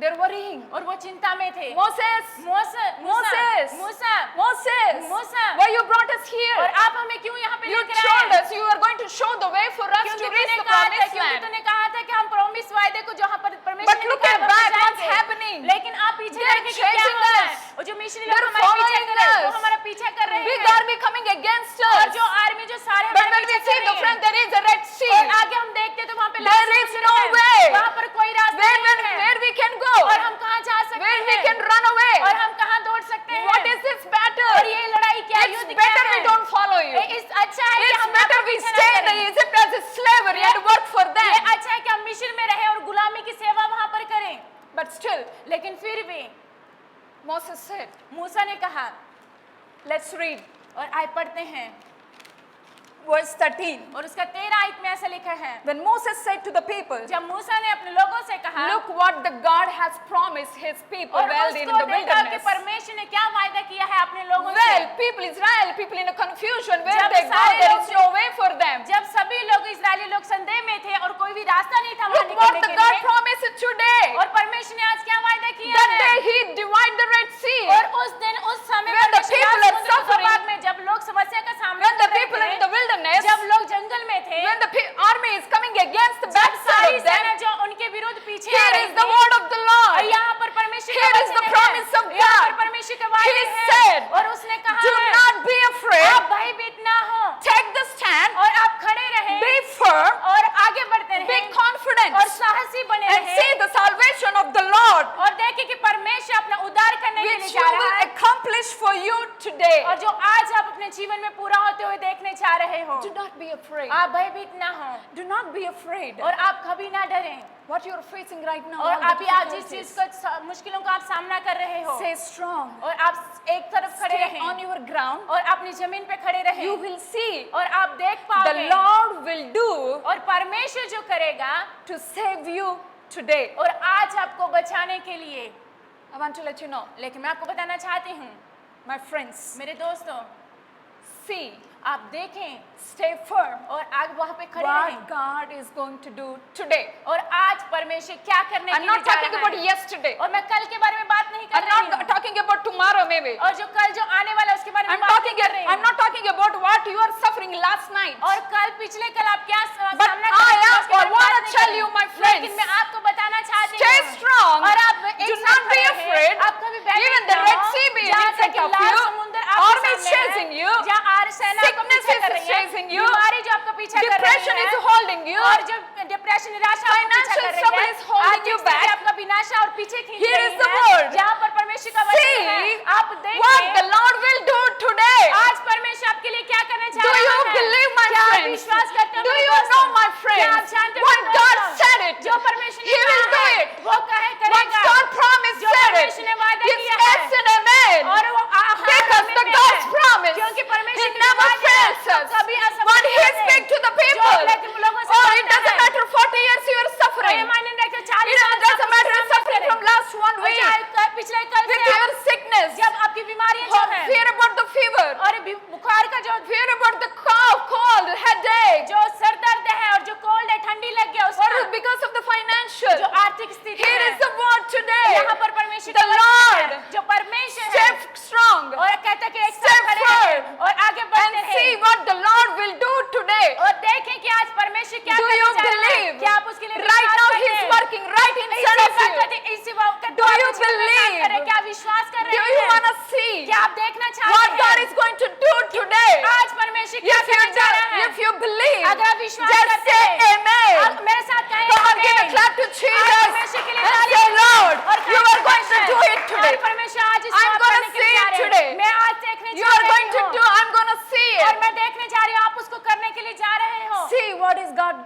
They're worrying. और वो चिंता में थे। Moses, Musa Moses, Musa Moses, Musa. why you brought us और here? आप हमें क्यों यहाँ पे You लेकर told आए? us you are going to show the way for us क्योंकि to reach the तूने कहा था promised क्योंकि land. तूने कहा था कि हम प्रॉमिस वायदे को जहाँ पर परमेश्वर But ने look लिखा है at वहाँ पर back, what's जाएंगे। happening? लेकिन आप पीछे They're देखें कि क्या chasing हो रहा है। us. और जो मिस्री They're लोग हमारे पीछे following कर रहे हैं, वो us. हमारा पीछा कर रहे Big हैं। army coming against और us. जो आर्मी जो सारे But हमारे when we पीछे see कर the रहे front, हैं, there is a red sea. और आगे हम देखते तो वहाँ पे There लाल is समुद्र no है। way. वहाँ पर कोई रास्ता नहीं है। Where we can go? और हम कहाँ जा सकते Where we हैं? can run away? और हम कहाँ दौड़ सकते हैं? What is this battle? और ये लड़ाई क्या It's युद्ध क्या better we है? don't follow you. इस अच्छा है कि It's हम better आपके we पीछे न stay in करें। Egypt as a slavery and work for ये them. अच्छा है कि हम मिस्र में रहे और गुलामी की सेवा वहां पर करें। But still, लेकिन फिर भी Moses said, मूसा ने कहा, let's read. और आए पढ़ते हैं verse 13. और उसका 13 आयत में ऐसा लिखा है, When Moses said to the people, जब मूसा ने अपने लोगों से कहा, look what the God has promised his people और well in उसको the देखा कि wilderness. परमेश्वर ने क्या वायदा किया है अपने लोगों Well, से। people Israel, people in a confusion, where जब they go, सारे there लोग is no way for them. जब सभी लोग इस्राएली लोग संदेह में थे और कोई भी रास्ता नहीं था वहां Look what निकलने the के God लिए, promised today. और परमेश्वर ने आज क्या वायदा किया That है, day he divide the Red Sea. और उस दिन उस समय When the परमेश्वर people लाल are समुद्र के suffering, भाग में जब लोग समस्या का सामना When the कर रहे people are in थे, the wilderness, जब लोग जंगल में थे, when the army is coming against the जब backside सारी of them, सेना जो उनके विरुद्ध पीछे आ here रही is the थी, word of the और Lord. यहाँ पर परमेश्वर Here का is the वचन है, promise of यहाँ God. पर परमेश्वर का वायदा He है, said, और उसने कहा do है, not be afraid. आप भयभीत ना हो, Take the stand. और आप खड़े रहें, Be firm. और आगे बढ़ते Be रहें, confident. और साहसी बने And रहें, see the salvation of the Lord, और देखें कि परमेश्वर अपना उद्धार करने के लिए which जा you रहा will है, accomplish for you today. और जो आज आप अपने जीवन में पूरा होते हुए देखने जा रहे हो। Do not be afraid. आप भयभीत ना हो, Do not be afraid. और आप कभी ना डरें, What you are facing right now, और all the आप आज जिस चीज difficulties, को मुश्किलों का आप सामना कर रहे हो, stay strong. और आप एक तरफ खड़े Stay रहें, on your ground. और अपनी जमीन पे खड़े रहें, You will see और आप देख the पाओगे, Lord will do और परमेश्वर जो करेगा, to save you today. और आज आपको बचाने के लिए। I want to let you know, लेकिन मैं आपको बताना चाहती हूँ, my friends, मेरे दोस्तों, see, आप देखें stay firm. और आग वहाँ पे खड़े रहें, What God is going to do today. और आज परमेश्वर क्या करने I'm के not लिए जा talking रहा about है। yesterday. और मैं कल के बारे में बात नहीं कर I'm रही हूँ, not talking about tomorrow maybe. और जो कल जो आने वाला है उसके बारे में I'm बात talking. नहीं कर रही हूँ। I'm not talking about what you are suffering last night. और कल पिछले कल आप क्या But सामना I कर रहे हो am- उसके बारे में I wanna बात नहीं tell कर रही you, हूँ। my friends, लेकिन मैं आपको बताना चाहती Stay हूँ, strong. और आप एक Do साथ not be खड़े रहें, afraid. आप कभी भयभीत Even ना the Red हो, Sea being in जहाँ front तक of लाल you, समुद्र आपके army is सामने है, chasing you, जहाँ सेना आपको sickness पीछा is कर रही है, chasing you, बीमारी जो आपका पीछा कर रही depression है, is holding you, और जो डिप्रेशन निराशा आपको पीछा financial कर रही trouble है, is holding आर्थिक you स्थिति back. आपका विनाशा और पीछे खींच Here रही is the है, word. जहाँ पर परमेश्वर का वचन है, See आप what देखें the Lord will do today. आज परमेश्वर आपके लिए क्या करने जा Do रहा you है? believe, my क्या आप friends? विश्वास करते हो Do मेरे you दोस्तों? know, my क्या आप friends? जानते हो When मेरे God दोस्तों? said it, जो परमेश्वर ने He will कहा do है, it. वो कहे What करेगा। God promised जो said it. परमेश्वर ने वादा It's किया है, yes and amen. और वो हाँ Because आमीन the में God's है। promise, क्योंकि परमेश्वर He की जो never वादा है, fails वो us. कभी असफल When नहीं He होते। speaks to the जो people, अपने लोगों से oh, बोलता it doesn't है, matter 40 years you are suffering. ये मायने नहीं रखता 40 It साल doesn't तक matter आप suffering करें। from last 1 और week. चाहे पिछले कल With से your sickness, जब आपकी बीमारियां जो हैं, fear about the fever, और बुखार का जो fear about the cough, cold, headache, जो सर दर्द है और जो कोल्ड है ठंडी लग गया उसका or because of the financial. जो आर्थिक स्थिति Here है is the word today. यहाँ पर परमेश्वर The का वचन है, Lord, जो परमेश्वर है stay strong और कहता है कि एक Step साथ खड़े forward रहें और आगे and बढ़ते see रहें what the Lord will do today. और देखें कि आज परमेश्वर क्या Do करने you जा रहा है believe? क्या आप उसके लिए Right विश्वास now करते He is हैं? working right inside of you. इसी वक्त Do आप you इस जीवन में काम believe? कर रहे हैं? क्या विश्वास कर Do रहे you हैं want to see क्या आप देखना what चाहते God हैं is going to do today? आज परमेश्वर क्या If you करने जा रहा है if you believe, अगर आप विश्वास just करते say हैं amen. आप मेरे साथ कहें Come on, give a आमीन। clap to आज Jesus परमेश्वर के लिए and ताली say, बजाएं Lord, और you कहें are going to परमेश्वर, do it today. और परमेश्वर आज इस I'm काम going करने to के लिए see जा it रहे हैं। today. मैं आज देखने You जा are रही going to हूँ do, I'm going to see और it. मैं देखने जा रही हूँ आप उसको करने के लिए जा रहे हो See what is God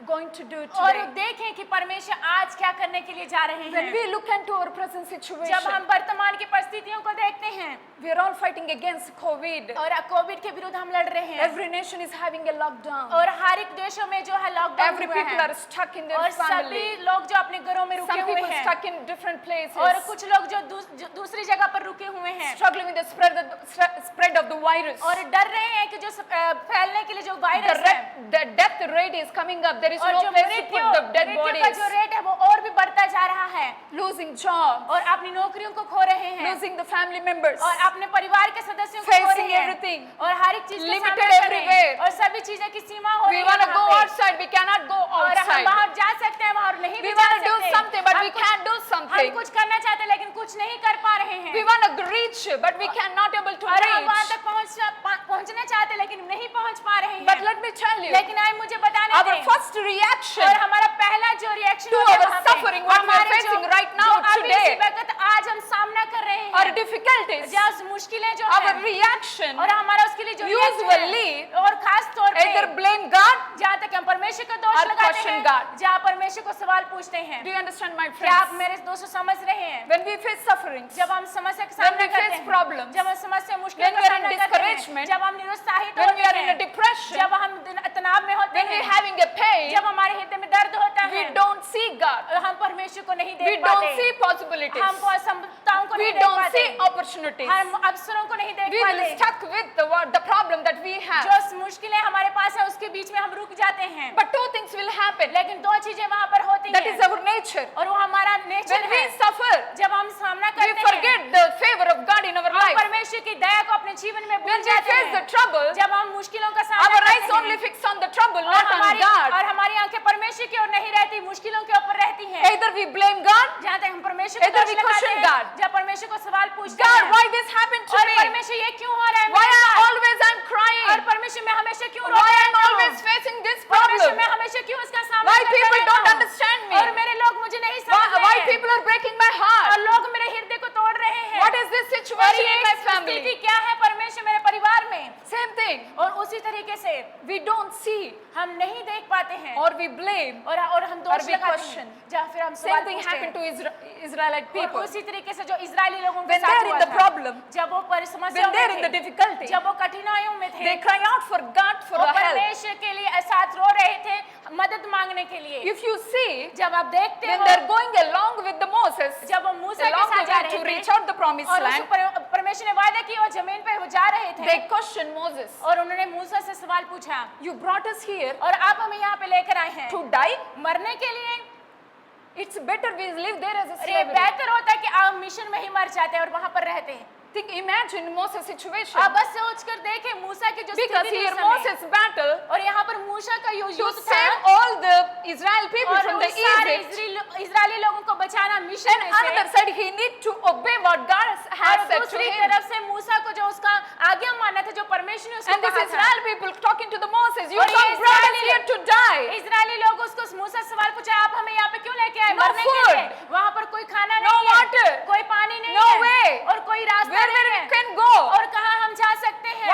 going to do और today. देखें कि परमेश्वर आज क्या करने के लिए जा रहे When हैं we look into our present जब situation, हम वर्तमान की परिस्थितियों को देखते हैं we are all fighting against COVID. और कोविड के विरुद्ध हम लड़ रहे हैं Every nation is having a lockdown. और हर एक देशों में जो है लॉकडाउन Every हुआ people है are stuck in their और सभी family. लोग जो अपने घरों में रुके Some हुए people हैं stuck in different places. और कुछ लोग जो दूसरी जगह पर रुके हुए हैं Struggling with the spread of the virus. और डर रहे हैं कि जो फैलने के लिए जो वायरस है The death rate is coming up. There is और no जो place to put the dead मृत्यु का bodies. जो रेट है वो और भी बढ़ता जा रहा है Losing jobs, और अपनी नौकरियों को खो रहे हैं losing the family members, और अपने परिवार के सदस्यों को खो facing रहे हैं everything. और हर एक चीज का Limited सामना कर रहे हैं everywhere. और सभी चीजें की सीमा हो रही we है want to वहाँ go पे। outside, we cannot go और हम outside. बाहर जा सकते हैं बाहर नहीं We भी जा want to do सकते something, but हम we कुछ- can't do हम something. कुछ करना चाहते हैं लेकिन कुछ नहीं कर पा रहे हैं We want to reach, but we cannot able to और हम वहाँ reach. तक पहुँचना चाहते हैं लेकिन नहीं पहुँच पा रहे But हैं let me tell you, लेकिन आए मुझे बताने our दें first reaction और हमारा पहला जो reaction to our suffering, what we are facing right now, अभी today, इसी वक्त आज हम सामना कर रहे हैं or हैं, difficulties, या मुश्किलें जो our हैं, reaction और हमारा उसके लिए जो usually reaction है, और खास तौर either पे blame God. जहाँ तक हम परमेश्वर का दोष or लगाते question हैं, God. जहाँ परमेश्वर को सवाल पूछते हैं। Do you understand, my क्या आप friends? मेरे दोस्तों समझ रहे हैं? When we face sufferings, जब हम समस्या का when सामना we करते face हैं, problems, जब हम समस्या मुश्किल when का we are in सामना करते हैं, discouragement, जब हम निरुत्साहित when we होते are in a हैं, depression, जब हम तनाव में होते when we are हैं, having a pain, जब हमारे हृदय में दर्द होता we है, don't see God. हम परमेश्वर को नहीं We देख don't पाते, see possibilities. हम असंभवताओं को We नहीं देख don't पाते, see opportunities. हम अवसरों को नहीं देख We will पाते, stuck with the problem that we have. जो मुश्किलें हमारे पास है उसके बीच में हम रुक जाते हैं। But two things will happen. लेकिन दो चीजें वहाँ पर होती That हैं, is our nature. और वो हमारा नेचर When we है। suffer, जब हम सामना we करते हैं, forget the favor of God in our हम life. परमेश्वर की दया को अपने जीवन में भूल When we जाते face the हैं। trouble, जब हम मुश्किलों का सामना our करते eyes only हैं, fix on the trouble, और not on हमारी God. आंखें परमेश्वर की ओर नहीं रहती, मुश्किलों के ऊपर रहती हैं। Either we blame God, जहाँ तक हम परमेश्वर को Either दोष we लगाते question हैं, God. जब परमेश्वर को सवाल पूछते God, हैं, why this happened to और me? परमेश्वर ये क्यों हो रहा है Why मेरे साथ? always I'm और crying? परमेश्वर मैं हमेशा क्यों Why रोता I'm रहता हूँ? always facing this परमेश्वर problem? मैं हमेशा क्यों इसका सामना Why करता people रहता don't हूँ? understand me? और मेरे लोग मुझे नहीं Why समझते हैं, people are breaking my और heart? लोग मेरे हृदय को तोड़ रहे हैं। What is this और situation ये in my स्थिति family? क्या है परमेश्वर मेरे परिवार में? Same thing. और उसी तरीके से We don't see हम नहीं देख पाते हैं, or we blame. और हम दोष we लगाते question. हैं, जहाँ फिर हम Same सवाल thing पूछते happened to हैं। Israelite और people. उसी तरीके से जो इजरायली लोगों के When साथ they're in हुआ the था, problem, जब वो समस्याओं when they're in में the थे, difficulty, जब वो कठिनाइयों में थे, they cry out for God for वो the help. परमेश्वर के लिए साथ रो रहे थे, मदद मांगने के लिए। If you see, जब आप देखते when हो, they're going along with the Moses, जब वो मूसा के along the साथ जा way to रहे reach थे, out the promised और land, परमेश्वर ने वादा किया और जमीन पे वो जा रहे थे, they questioned Moses. और उन्होंने मूसा से सवाल पूछा, You brought us here और आप हमें यहाँ पे लेकर आए हैं to die? मरने के लिए? It's better we live there as a और ये slavery. बेहतर होता है कि आप मिशन में ही मर जाते हैं और वहाँ पर रहते हैं। Imagine Moses' situation. आप बस सोच कर देखें मूसा की जो Because स्थिति थी here उस समय। Moses battle और यहाँ पर मूसा का to युद्ध था, save all the Israel people और from the उस सारे Egypt. इजरायली लोगों को बचाना मिशन And में another से, side, he need to obey what God और has said to दूसरी him. तरफ से मूसा को जो उसका आज्ञा मानना था, जो परमेश्वर ने उसको And this कहा था, Israel people talking to the Moses, you और ये come brought us Israeli here to die. Israeli लोग उसको मूसा से सवाल पूछा, आप हमें यहाँ पे क्यों लेके आए? No मरने के food. लिए। वहाँ पर कोई खाना No नहीं है, water. कोई पानी नहीं No है, way. और कोई रास्ता Where नहीं we है, can go? और कहाँ हम जा सकते हैं,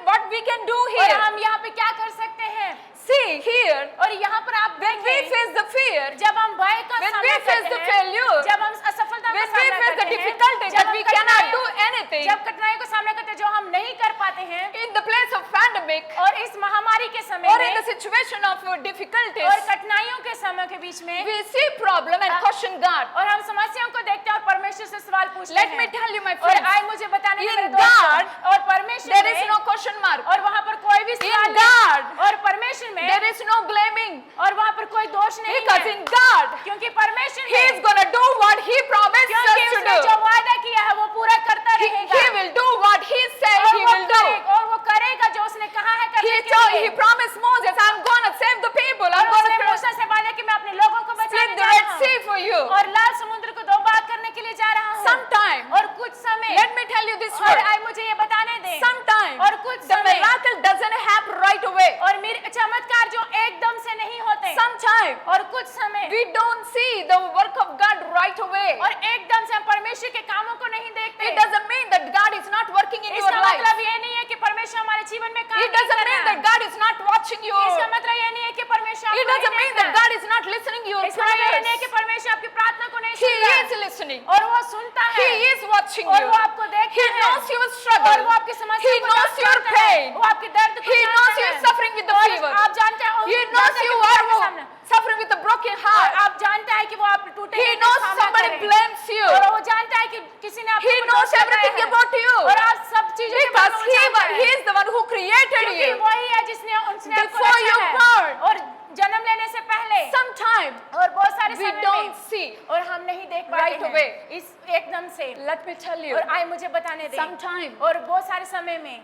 What we can do और here? हम यहाँ पे क्या कर सकते हैं? See here, और यहाँ पर आप when we देखें, face the fear, जब हम भय का when सामना we face करते the हैं, failure, जब हम असफलता का when we सामना face the करते हैं, difficulty जब that हम we cannot कठिनाइयों- do anything, जब कठिनाइयों का सामना करते हैं जो हम नहीं कर पाते हैं, in the place of pandemic, और इस महामारी के समय or in में the situation of difficulties, और कठिनाइयों के समय के बीच में, we see problem and question God. और हम समस्याओं को देखते हैं और परमेश्वर से सवाल पूछते Let हैं। me tell you, my और friends, आए मुझे बताने in के मेरे दोस्तों, God, और परमेश्वर there में, is no question mark. और वहाँ पर कोई भी सवाल In God, नहीं, और परमेश्वर में, There is no blaming. और वहाँ पर कोई दोष नहीं Because है, in God, क्योंकि परमेश्वर He is में, going to do what He promised क्योंकि us to उसने जो do. वादा किया है वो पूरा करता रहेगा, He will do what He said और He वो will do. और वो करेगा जो उसने कहा है करने He के told, लिए। He promised Moses, I'm going to save the people. और I'm going उसने to मूसा से वादा कि मैं अपने लोगों को बचाने split the जा Red रहा Sea हूँ, for you. और लाल समुद्र को दो भाग करने के लिए जा रहा हूँ। Sometime, और कुछ समय, let me tell you this और word. आए मुझे ये बताने दें, Sometime, और कुछ the समय, miracle doesn't happen right away. और मेरे चमत्कार जो एकदम से नहीं होते, Sometime, और कुछ समय, we don't see the work of God right away. और एकदम से हम परमेश्वर के कामों को नहीं देखते। It doesn't mean that God is not working in your इसका life. मतलब ये नहीं है कि परमेश्वर हमारे जीवन में काम It नहीं doesn't कर mean रहा that God is not watching you. इसका मतलब ये नहीं है कि परमेश्वर It आपको नहीं doesn't mean देख that रहा God is not listening to your इसका मतलब ये नहीं है prayers. कि परमेश्वर आपकी प्रार्थना को नहीं He सुन रहा is listening. और वो सुनता है, He is watching और you. वो आपको देखता He है, knows your और struggle. वो आपकी समस्या He को knows जानता your है, pain. वो आपके दर्द को He जानता knows है, you're suffering with the और fever. आप जानते हैं He knows you are suffering with a broken और heart. आप जानते हैं कि वो आप टूटे He हृदय का knows सामना somebody कर रहे हैं। blames you. और वो जानता है कि किसी ने आपको He knows everything about you. और आप सब चीजों के बारे Because में जानता है। He is the one who created क्योंकि you. वही है जिसने उनसे आपको Before रचा you है। born. और जन्म लेने से पहले Sometime और बहुत सारे we समय don't में see. और हम नहीं देख पाते right हैं away. इस एकदम से Let me tell you. और आए मुझे बताने दें Sometime और बहुत सारे समय में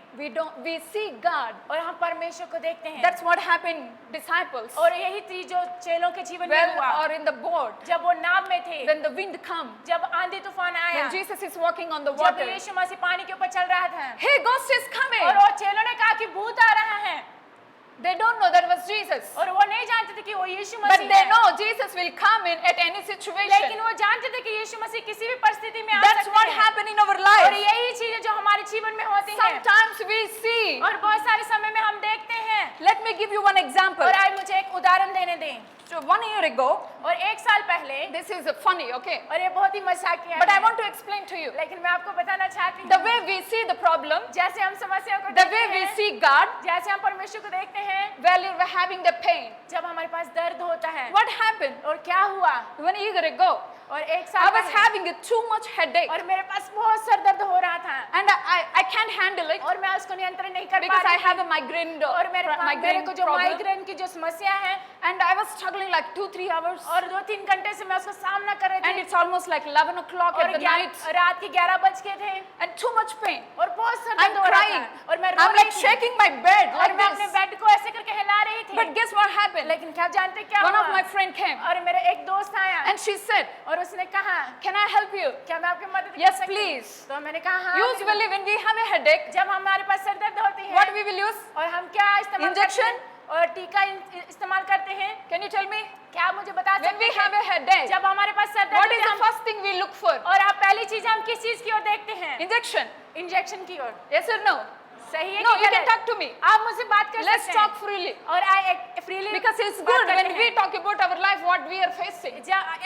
we see God. और हम परमेश्वर को देखते हैं That's what happened disciples. और यही चीज जो चेलों के जीवन में Well, हुआ or in the boat, जब वो नाव में थे when the wind come, जब आंधी तूफान आया when Jesus is walking on the जब water, यीशु मसीह पानी के ऊपर चल रहा था hey, ghost is coming. और वो चेलों ने कहा कि भूत आ रहा है They don't know that was Jesus. और वो नहीं जानते थे कि वो यीशु But मसीह they है know Jesus will come in at any situation. लेकिन वो जानते थे कि यीशु मसीह किसी भी परिस्थिति में आ That's सकते what हैं happened in our life. हैं। Sometimes we see. और बहुत सारे समय में हम देखते हैं। Let me give you one example. और आज मुझे एक उदाहरण देने दें। So 1 year ago, और 1 साल पहले, this is funny, okay? और ये बहुत ही मजाकिया But I है, want to explain to you. लेकिन मैं आपको बताना चाहती The हूँ, way we see the problem, जैसे हम समस्या को the देखते way we हैं, see God, जैसे हम परमेश्वर को देखते हैं, while you're having the pain. जब हमारे पास दर्द होता है, What happened? और क्या हुआ, 1 year ago, और 1 I साल was पहले, having a too much headache. और मेरे पास बहुत सर दर्द हो रहा था, And I can't handle it और मैं उसको नियंत्रण नहीं कर पा because I रही have थी, a migraine, और मेरे migraine को जो problem. माइग्रेन की जो समस्या है, And I was struggling like 2-3 hours. और 2-3 घंटे से मैं उसका सामना कर रही And थी, it's almost like 11 o'clock और at the night. रात के 11 बज के थे, And too much pain. और बहुत सर I'm दर्द हो रहा crying. था, और मैं रो I'm रही like थी, shaking my bed और like मैं अपने this. बेड को ऐसे करके हिला रही थी, But guess what happened? लेकिन क्या जानते क्या One हुआ? of my friend came और मेरा एक दोस्त आया, and she said, और उसने कहा, "Can I help you?" क्या मैं आपकी मदद कर Yes, सकती हूँ? please. तो मैंने कहा हाँ। Usually when we have a headache, जब हमारे पास सर दर्द होती है, what we will use? और हम क्या इस्तेमाल Injection? करते हैं? और टीका इस्तेमाल करते हैं। Can you tell me? क्या आप मुझे बता When we सकते have हैं? a headache, जब हमारे पास सर दर्द what होता is है, the first thing we look for? और आप पहली चीज हम किस चीज की ओर देखते हैं? Injection. इंजेक्शन की ओर। Yes or no? सही है No, कि you can गलत? talk to me. आप मुझसे बात कर Let's सकते हैं। talk freely. और freely Because it's good when we talk about our life, what we are facing.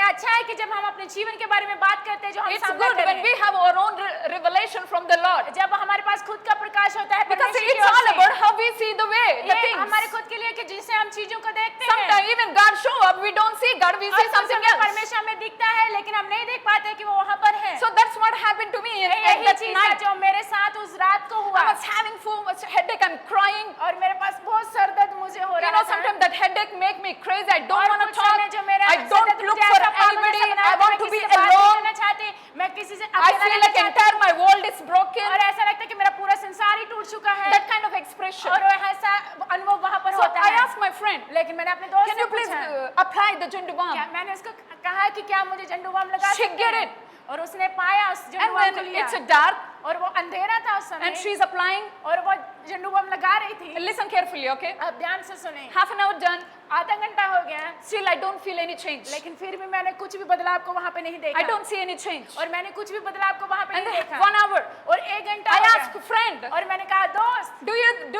अच्छा है कि जब हम अपने जीवन के बारे में बात करते हैं जो हम It's सामना good कर when रहे we हैं, have our own revelation from the Lord. जब हमारे पास खुद का प्रकाश होता है Because परमेश्वर की it's ओर all से। about how we see the way, the ये things. हमारे खुद के लिए कि जिससे हम चीजों को देखते हैं। Sometimes even God show up, we don't see God, we और see कुछ something समय else. परमेश्वर हमें दिखता है लेकिन हम नहीं देख पाते कि वो वहाँ पर है। So that's what happened to me at यही that चीज है night. जो मेरे साथ उस रात को हुआ, I was having so much headache, I'm crying. और मेरे पास बहुत सर दर्द मुझे हो You रहा know, था। sometimes that headache make me crazy. I don't और want to कुछ talk. समय जो मेरा I सर don't दर्द look मुझे for ऐसा पागल anybody. जैसा बना I था, want मैं to be किसी से बात नहीं alone. करना चाहती, मैं किसी से I अकेला feel रहना like चाहती। entire my world is broken. और ऐसा लगता है कि मेरा पूरा संसार ही टूट चुका है। That kind of expression. और ऐसा अनुभव वहाँ पर So होता I है। asked my friend, लेकिन मैंने अपने दोस्त can से you please पूछा, apply the Jundubam? क्या मैंने उसको कहा कि क्या मुझे झंडू बाम लगा She सकते get हैं? it. और उसने पाया उस झंडू And बाम को when लिया, it's a dark और वो अंधेरा था उस समय, and she's applying, और वो झंडू बाम लगा रही थी। listen carefully, okay? अब ध्यान से सुने, Half an hour done, आधा घंटा हो गया, still I don't feel any change. लेकिन फिर भी मैंने कुछ भी बदलाव को वहाँ पे नहीं देखा। I don't see any change. और मैंने कुछ भी बदलाव को वहाँ पे And नहीं then देखा। 1 hour, और 1 घंटा I हो asked गया, a friend, और मैंने कहा दोस्त, do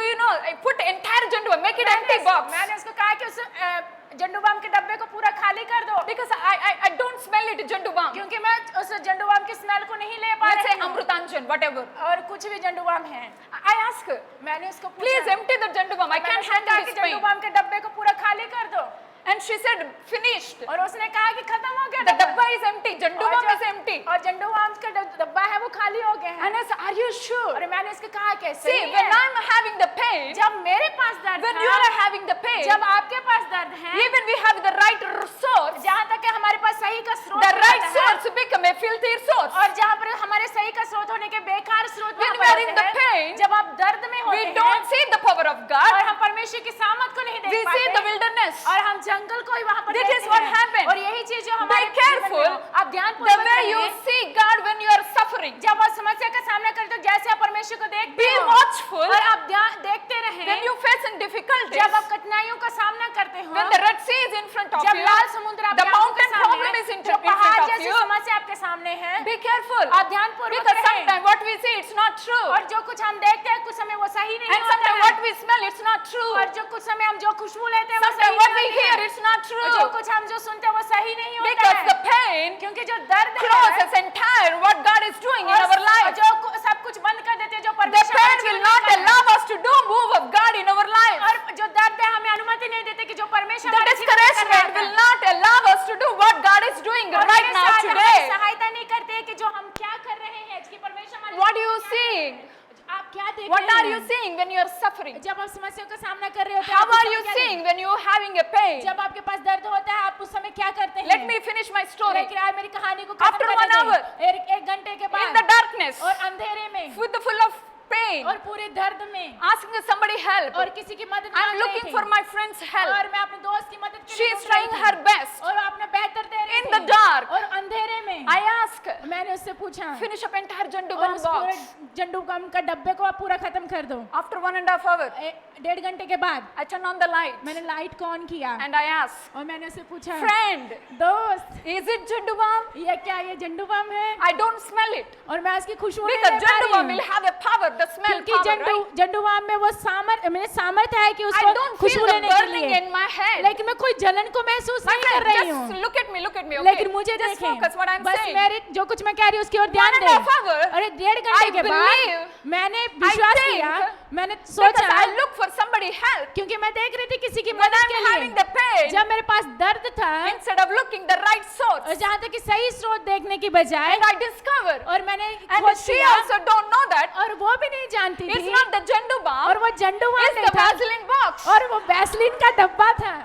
you know, I put entire Jundubam, make it empty box. मैंने उसको कहा कि उस झंडू बाम के डब्बे को पूरा खाली कर दो, Because I don't smell it Jundubam. क्योंकि मैं उस झंडू बाम की स्मेल को नहीं ले पा Let's say रही हूँ। Amrutanjan, whatever. और कुछ भी झंडू बाम है। I asked her, मैंने उसको please पूछा, empty the Jundubam, I मैंने can't उसको handle कहा this कि झंडू pain. बाम के डब्बे को पूरा खाली कर दो, And she said, finished. और उसने कहा कि खत्म हो गया The डब्बा। dabba is empty, Jundubam is empty. और झंडू बाम का डब्बा है वो खाली हो गया है। And I said, are you sure? और मैंने उसको कहा कैसे See, when I'm having the pain, जब मेरे पास दर्द when था, you are having the pain, जब आपके पास दर्द है, even we have the right source, जहाँ तक कि हमारे पास सही का स्रोत the right होता है, source become a filthy source. और जहाँ पर हमारे सही का स्रोत होने के बेकार स्रोत When वहाँ we पर are in होते the हैं, pain, जब आप दर्द में होते We हैं, don't see the power of और God. हम परमेश्वर की सामत को नहीं We देख see the पाते, wilderness. और हम जंगल को ही वहाँ पर This देखते is what हैं। happened. और यही चीज जो हमारे Be जीवन में careful हो, आप the ध्यानपूर्वक way you रहिए। see God when you are suffering. जब आप समस्या का सामना करते हो, जैसे आप परमेश्वर को देखते Be हो, watchful और आप देखते रहें, when you face in difficulties. जब आप कठिनाइयों का सामना करते हो, When the Red Sea is in front of जब you, लाल समुद्र the आपके आंखों के mountain सामने problem है, is in जो पहाड़ front of जैसी you. समस्या आपके सामने है, Be careful. आप ध्यानपूर्वक Because रहें। sometimes what we see, it's not true. और जो कुछ हम देखते हैं कुछ समय वो सही नहीं And होता sometimes है, what we smell, it's not true. और जो कुछ समय हम जो खुशबू लेते हैं वो सही Sometimes what we नहीं होती hear, है, it's not और जो true. कुछ हम जो सुनते हैं वो सही नहीं होता Because the है, pain क्योंकि जो दर्द है crosses entire what God is doing in our और life. जो सब कुछ बंद कर देते हैं जो The परमेश्वर pain हमारे will जीवन में not कर रहा है। allow us to do move of God in our life. और जो दर्द है हमें अनुमति नहीं देते कि जो परमेश्वर The हमारे जीवन में कर रहा discouragement है। will not allow us to do what God is doing और right मेरे now साथ हमें today. सहायता नहीं करते कि जो हम क्या कर रहे हैं, कि परमेश्वर हमारे What are जीवन you में क्या कर रहे seeing? हैं। आप क्या देख What रहे are हैं? you seeing when you are suffering? जब आप समस्याओं का सामना कर रहे होते हैं, How आप उस are समय you क्या seeing when you are having a pain? जब आपके पास दर्द होता है आप उस समय क्या करते हैं? Let me finish my story. लेकिन आज मेरी कहानी को खत्म After करने 1 hour, दें। एक घंटे के In बाद the darkness, और अंधेरे में full of pain, और पूरे दर्द में asking somebody help. और किसी की मदद I'm मांग रही looking थी। for my friend's help. और मैं अपने दोस्त की मदद के She लिए is ढूंढ रही trying थी। her best. और अपना बेहतर दे रही In थी। the dark. और अंधेरे में I ask, मैंने उससे पूछा finish up entire और Jundubam उस पूरे box. झंडू गम का डब्बे को आप पूरा खत्म कर दो। After 1.5 hours, 1.5 घंटे के बाद I turn on the light मैंने लाइट को ऑन किया and I ask, और मैंने उससे पूछा, friend, दोस्त is it Jundubam? ये क्या ये झंडू बम है? I don't smell it. और मैं उसकी खुशबू नहीं Because ले पा रही Jundubam हूँ। will have a power. The smell क्योंकि power, right? झंडुबाम में वो सामर्थ्य है कि I उसको don't खुशबू feel the लेने के burning लिए, in my head. लेकिन मैं कोई जलन को महसूस My नहीं कर friend, रही just हूँ। look at me, okay? लेकिन मुझे Just देखें, focus what I'm बस saying. मेरे जो कुछ मैं कह रही हूँ उसकी ओर ध्यान 1.5 hour, दें। अरे 1.5 घंटे I के believe, बाद मैंने विश्वास think, किया, मैंने Because सोचा, I look for somebody help. क्योंकि मैं देख रही थी किसी की When मदद I'm के having लिए। the pain, जब मेरे पास दर्द था instead of looking the right source, और जहाँ तक कि सही स्रोत देखने की बजाय, and I discover, और मैंने and खोज she किया, also don't know that और वो भी नहीं जानती it's थी, not the Jandu balm, और वो झंडुबाम it's नहीं the था, Vaseline box. और वो वैसलीन का डब्बा था।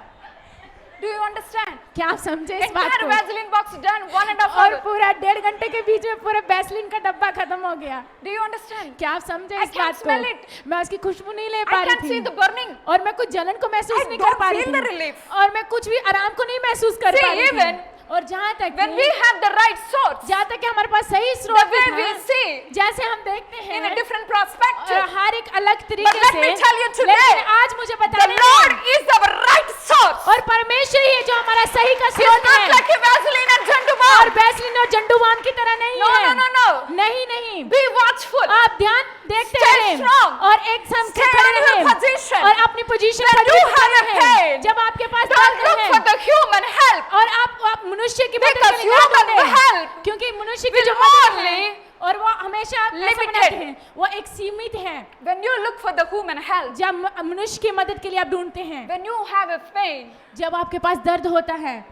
Do you understand? क्या आप समझे इस बात Entire को? Vaseline box done 1.5 और hour. पूरा 1.5 घंटे के बीच में पूरा वैसलीन का डब्बा खत्म हो गया। Do you understand? क्या आप समझे I इस can't बात smell को? it. मैं उसकी खुशबू नहीं ले I पा रही can't see थी the burning. और मैं कुछ जलन को महसूस I नहीं कर don't पा रही feel the थी relief. और मैं कुछ भी आराम को नहीं महसूस कर See, पा रही even थी। और जहाँ तक When we कि have the right source, जहाँ तक कि हमारे पास सही the स्रोत भी way we था, see जैसे हम देखते in a हैं different और perspective, हर एक अलग but तरीके let से, me tell you today, लेकिन आज मुझे the बताने Lord हैं is our right source. और परमेश्वर ही है जो हमारा सही का He's स्रोत not है like a Vaseline and Jandu और balm. वैसलीन और झंडुबाम की तरह नहीं No, है। no, no, no. नहीं नहीं, Be watchful. आप ध्यान देखते Stay रहें strong. और एक सम Stay खड़े on your रहें position. और अपनी पोजीशन When पर you खड़े have a रहें। pain, जब आपके पास Don't दर्द look है for the human help. और आप मनुष्य की मदद Because के लिए ना human ढूंढें, help क्योंकि मनुष्य की will जो मदद only है और वो हमेशा ऐसा limited. बनाते हैं, वो एक सीमित है। When you look for the human help, जब मनुष्य की मदद के लिए आप ढूंढते हैं, when you have a pain, जब आपके पास दर्द होता है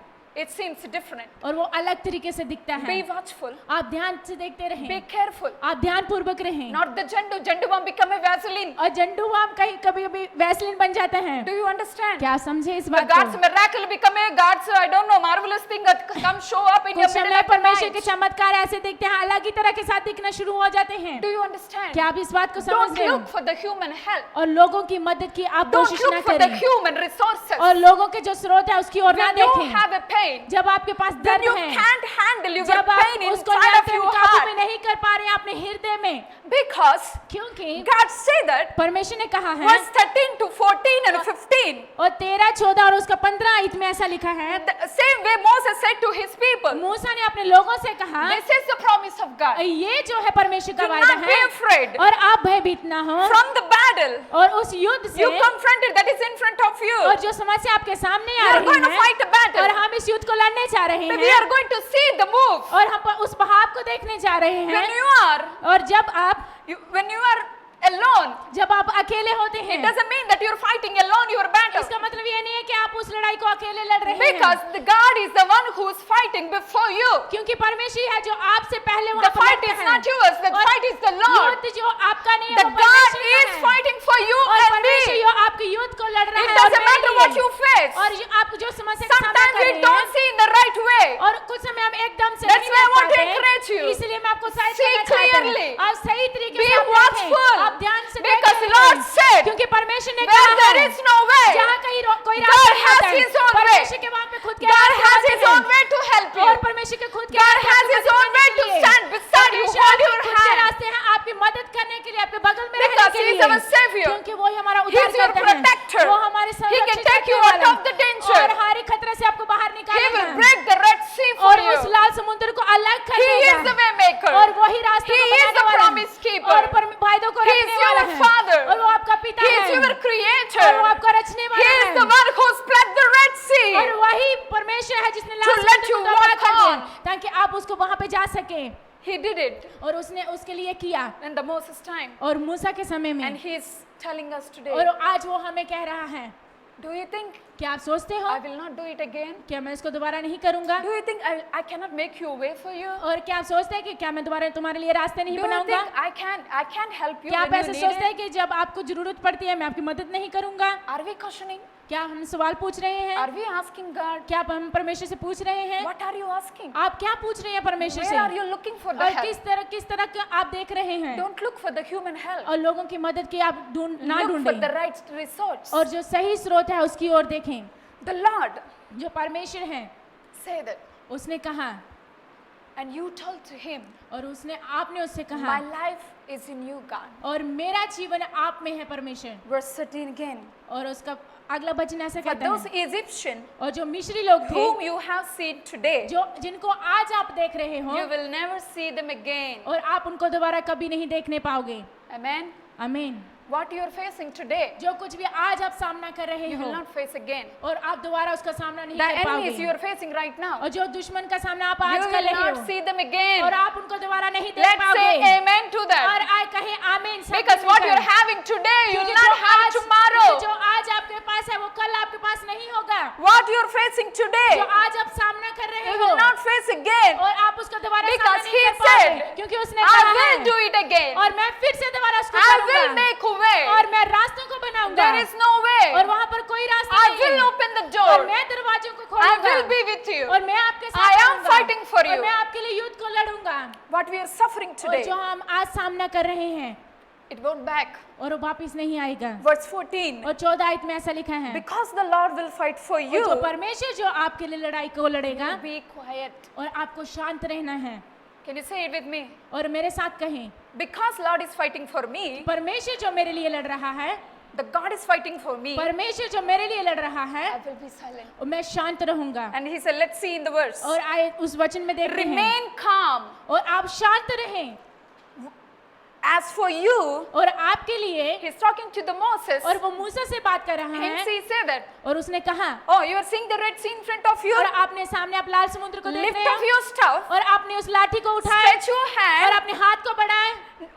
it seems different. और वो अलग तरीके से दिखता है, Be watchful. आप ध्यान से देखते Be रहें, careful. आप ध्यान पूर्वक रहें। Not the Jandu balm become a Vaseline. और झंडुबाम कहीं कभी कभी वैसलीन बन जाता है। Do you understand? क्या आप समझे इस The बात God's को? miracle become a God's, I don't know, marvelous thing that come show up in your कुछ middle समय of the परमेश्वर के night. चमत्कार ऐसे दिखते हैं, अलग ही तरह के साथ दिखना शुरू हो जाते हैं। Do you understand? क्या आप इस बात को Don't समझ रहे हो? look for the human help. और लोगों की मदद की आप Don't कोशिश ना look for the करें human resources. और लोगों के जो स्रोत है उसकी ओर ना When you देखें। have a pain, जब आपके पास when दर्द you है, can't handle your जब pain आप उसको inside of नियंत्रण your काबू में heart, नहीं कर पा रहे हैं अपने हृदय में, because क्योंकि God say that, परमेश्वर ने कहा है verse 13 to 14 and 15, और 13, 14 और उसका 15 आयत में ऐसा लिखा है, the same way Moses said to his people, मूसा ने अपने लोगों से कहा, this is the promise of God. ये जो है परमेश्वर का Do वायदा not be है afraid. और आप भयभीत ना हो From the battle और उस युद्ध से you confronted that is in front of you, और जो समस्या आपके सामने we uh are going to रही fight a है battle. और हम इस युद्ध को लड़ने जा रहे We हैं are going to see the move. और हम उस पहाड़ को देखने जा रहे When हैं you are, और when you are alone, जब आप अकेले होते it हैं, doesn't mean that you're fighting alone your battle. इसका मतलब ये नहीं है कि आप उस लड़ाई को अकेले लड़ रहे हैं, Because the God is the one who's fighting before you. क्योंकि परमेश्वर है जो आपसे पहले The वहाँ पर fight लड़ता is है not yours, the और fight is the Lord. युद्ध जो आपका नहीं The है वो God परमेश्वर is का है fighting for you और and परमेश्वर me. जो आपके युद्ध को लड़ रहा It है और doesn't matter what मेरे you लिए face. और आप जो समस्या का सामना Sometimes कर we रहे don't हैं see in the right way. और कुछ समय हम एकदम से That's नहीं why I देख want to पाते encourage you. इसलिए मैं आपको सहायता See करना चाहती clearly. हूँ आप सही तरीके Be से आप देखें, watchful. आप ध्यान से Because देखते Lord रहें, said, क्योंकि परमेश्वर ने where कहा there है is no way, जहाँ कहीं कोई God रास्ता नहीं has होता है, His own way. परमेश्वर के वहाँ पे खुद के God रास्ते has होते His हैं। own way to help you. और परमेश्वर के खुद के God रास्ते has आपकी His मदद own way करने to के लिए। stand beside you, परमेश्वर hold आपके your खुद के hand. रास्ते हैं आपकी मदद करने के लिए, आपके बगल में रहने Because के He is लिए, our Savior. क्योंकि वो ही हमारा He is your उद्धारकर्ता protector. है, वो हमारे He can संरक्षण take you करने out वाला of the danger. और हर एक खतरे से आपको बाहर He will निकालेगा break the Red Sea for और you. उस लाल समुद्र को अलग कर He is the देगा way maker. और वही रास्ते He को is बनाने the वाला promise है keeper. और वायदों को He रखने is वाला your है Father. और वो आपका पिता He is है your creator. और वो आपका रचने He वाला is the है one who split the Red Sea. और वही परमेश्वर है जिसने लाल To let समुद्र you को तबाह walk कर दिया on. ताकि आप उसको वहां पे जा सके He did it और उसने उसके लिए किया in the Moses time. और मूसा के समय And में He is telling us today, और आज वो हमें कह रहा है do you think क्या आप सोचते हो I will not do it again? क्या मैं इसको दोबारा नहीं करूंगा Do you think I cannot make you a way for you? और क्या आप सोचते हैं कि क्या मैं दोबारा तुम्हारे लिए रास्ते नहीं Do you बनाऊंगा think I can help you क्या आप when ऐसे you सोचते need हैं it? कि जब आपको जरूरत पड़ती है मैं आपकी मदद नहीं करूंगा Are we questioning? क्या हम सवाल पूछ रहे हैं Are we asking God? क्या हम परमेश्वर से पूछ रहे हैं What are you asking? आप क्या पूछ रहे हैं परमेश्वर Where से are you looking for the और help? किस तरह का आप देख रहे हैं Don't look for the human help. और लोगों की मदद की आप ना Look for the ढूंढें right resource. और जो सही स्रोत है उसकी ओर देखें The Lord जो परमेश्वर है say that. उसने कहा And you told to him, और उसने आपने उससे कहा my life is in you, God. और मेरा जीवन आप में है परमेश्वर Verse 13 again. और उसका अगला वचन ऐसा For कहता those है Egyptian और जो मिस्री लोग थे whom you have seen today, जो जिनको आज आप देख रहे हो you will never see them again. और आप उनको दोबारा कभी नहीं देखने पाओगे Amen. आमीन। What you are facing today, जो कुछ भी आज आप सामना कर रहे you हो will not face again. और आप दोबारा उसका सामना नहीं The कर enemies you पाओगे, are facing right now, और जो दुश्मन का सामना आप you आज कर will रहे not हो see them again. और आप उनको दोबारा नहीं देख Let's पाओगे। say amen to और that. आए कहे आमीन सब Because what you मिलकर। are having today, you will क्योंकि not have it tomorrow. जो आज आपके पास है वो कल आपके पास नहीं होगा। What you are facing today, जो आज आप सामना कर रहे you हो will not face again. और आप उसको दोबारा Because सामना नहीं he कर पाओगे, said, क्योंकि उसने I कहा will do है it again. और मैं फिर से दोबारा उसको I will करूंगा make a way. और मैं रास्तों को बनाऊंगा। There is no way. और वहाँ पर कोई रास्ता I नहीं will है open the और door. मैं दरवाजों को I खोलूंगा will be with you. और मैं आपके I साथ am रहूंगा fighting for और you. मैं आपके लिए युद्ध को लड़ूंगा। What we are suffering और today, जो हम आज सामना कर रहे हैं it won't back. और वो वापिस नहीं आएगा। Verse 14. और 14 आयत में ऐसा लिखा है, Because the Lord will fight for और you, जो परमेश्वर जो आपके लिए लड़ाई को लड़ेगा be quiet. और आपको शांत रहना है। Can you say it with me? और मेरे साथ कहें, Because Lord is fighting for me, परमेश्वर जो मेरे लिए लड़ रहा है, the God is fighting for me, परमेश्वर जो मेरे लिए लड़ रहा है, I will be silent. और मैं शांत रहूंगा। And he said, let's see in the verse. और आए उस वचन में देखते हैं, Remain calm. और आप शांत रहें। As for you, और आपके लिए, he's talking to the Moses. और वो मूसा से बात कर रहा Hence है he said that, और उसने कहा, oh, you are seeing the Red Sea in front of you. और आपने सामने आप लाल समुद्र को देख Lift रहे up हो your staff, और आपने उस लाठी को उठाया stretch your और hand अपने हाथ को बढ़ाए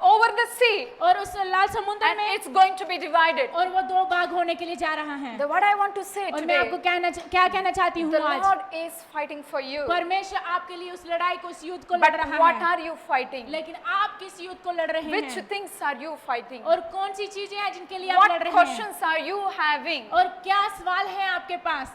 over the sea, और उस लाल समुद्र and में, it's going to be divided. और वो दो भाग होने के लिए जा रहा है। What I want to say और मैं आपको today, क्या कहना चाहती हूँ the आज, Lord is fighting for you. परमेश्वर आपके लिए उस लड़ाई को, उस युद्ध को लड़ But रहा what है, are you fighting? लेकिन आप किस युद्ध को लड़ रहे Which हैं things are you fighting? और कौन सी चीजें हैं जिनके लिए आप What लड़ रहे हैं questions are you having? और क्या सवाल है आपके पास।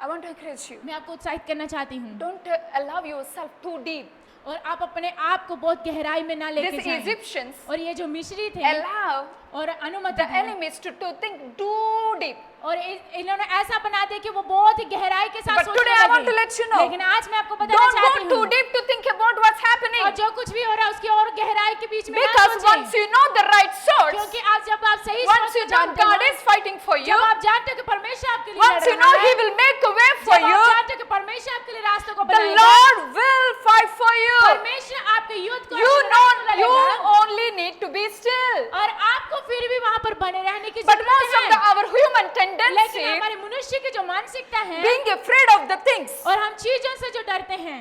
I want to encourage you. मैं आपको उत्साहित करना चाहती हूँ Don't allow yourself too deep. और आप अपने आप को बहुत गहराई में ना लेके These जाएं। Egyptians और ये जो मिस्री थे allow और अनुमति the है enemies to think too deep. और इन्होंने ऐसा बना दिया कि वो बहुत ही गहराई के साथ But सोचने today I want लगे। to let you know, लेकिन आज मैं आपको बताना Don't चाहती go too हूँ deep to think about what's happening. और जो कुछ भी हो रहा है उसकी और गहराई के बीच में ना Because सोचें। once you know the right source, क्योंकि आज जब आप सही once सोच you को know जानते God हो, is fighting for you, जब आप जानते हो कि परमेश्वर आपके लिए once लड़ you know रहा He है, will make a way for जब you, आप जानते हो कि परमेश्वर आपके लिए रास्तों को the बनाएगा, Lord will fight for you. परमेश्वर आपके युद्ध को You आपकी know, लड़ाई को you लड़ेगा। only need to be still. और आपको फिर भी वहां पर बने रहने की But most जरूरत of है। our human लेकिन tendency, हमारे मनुष्य की जो मानसिकता है being afraid of the things, और हम चीजों से जो डरते हैं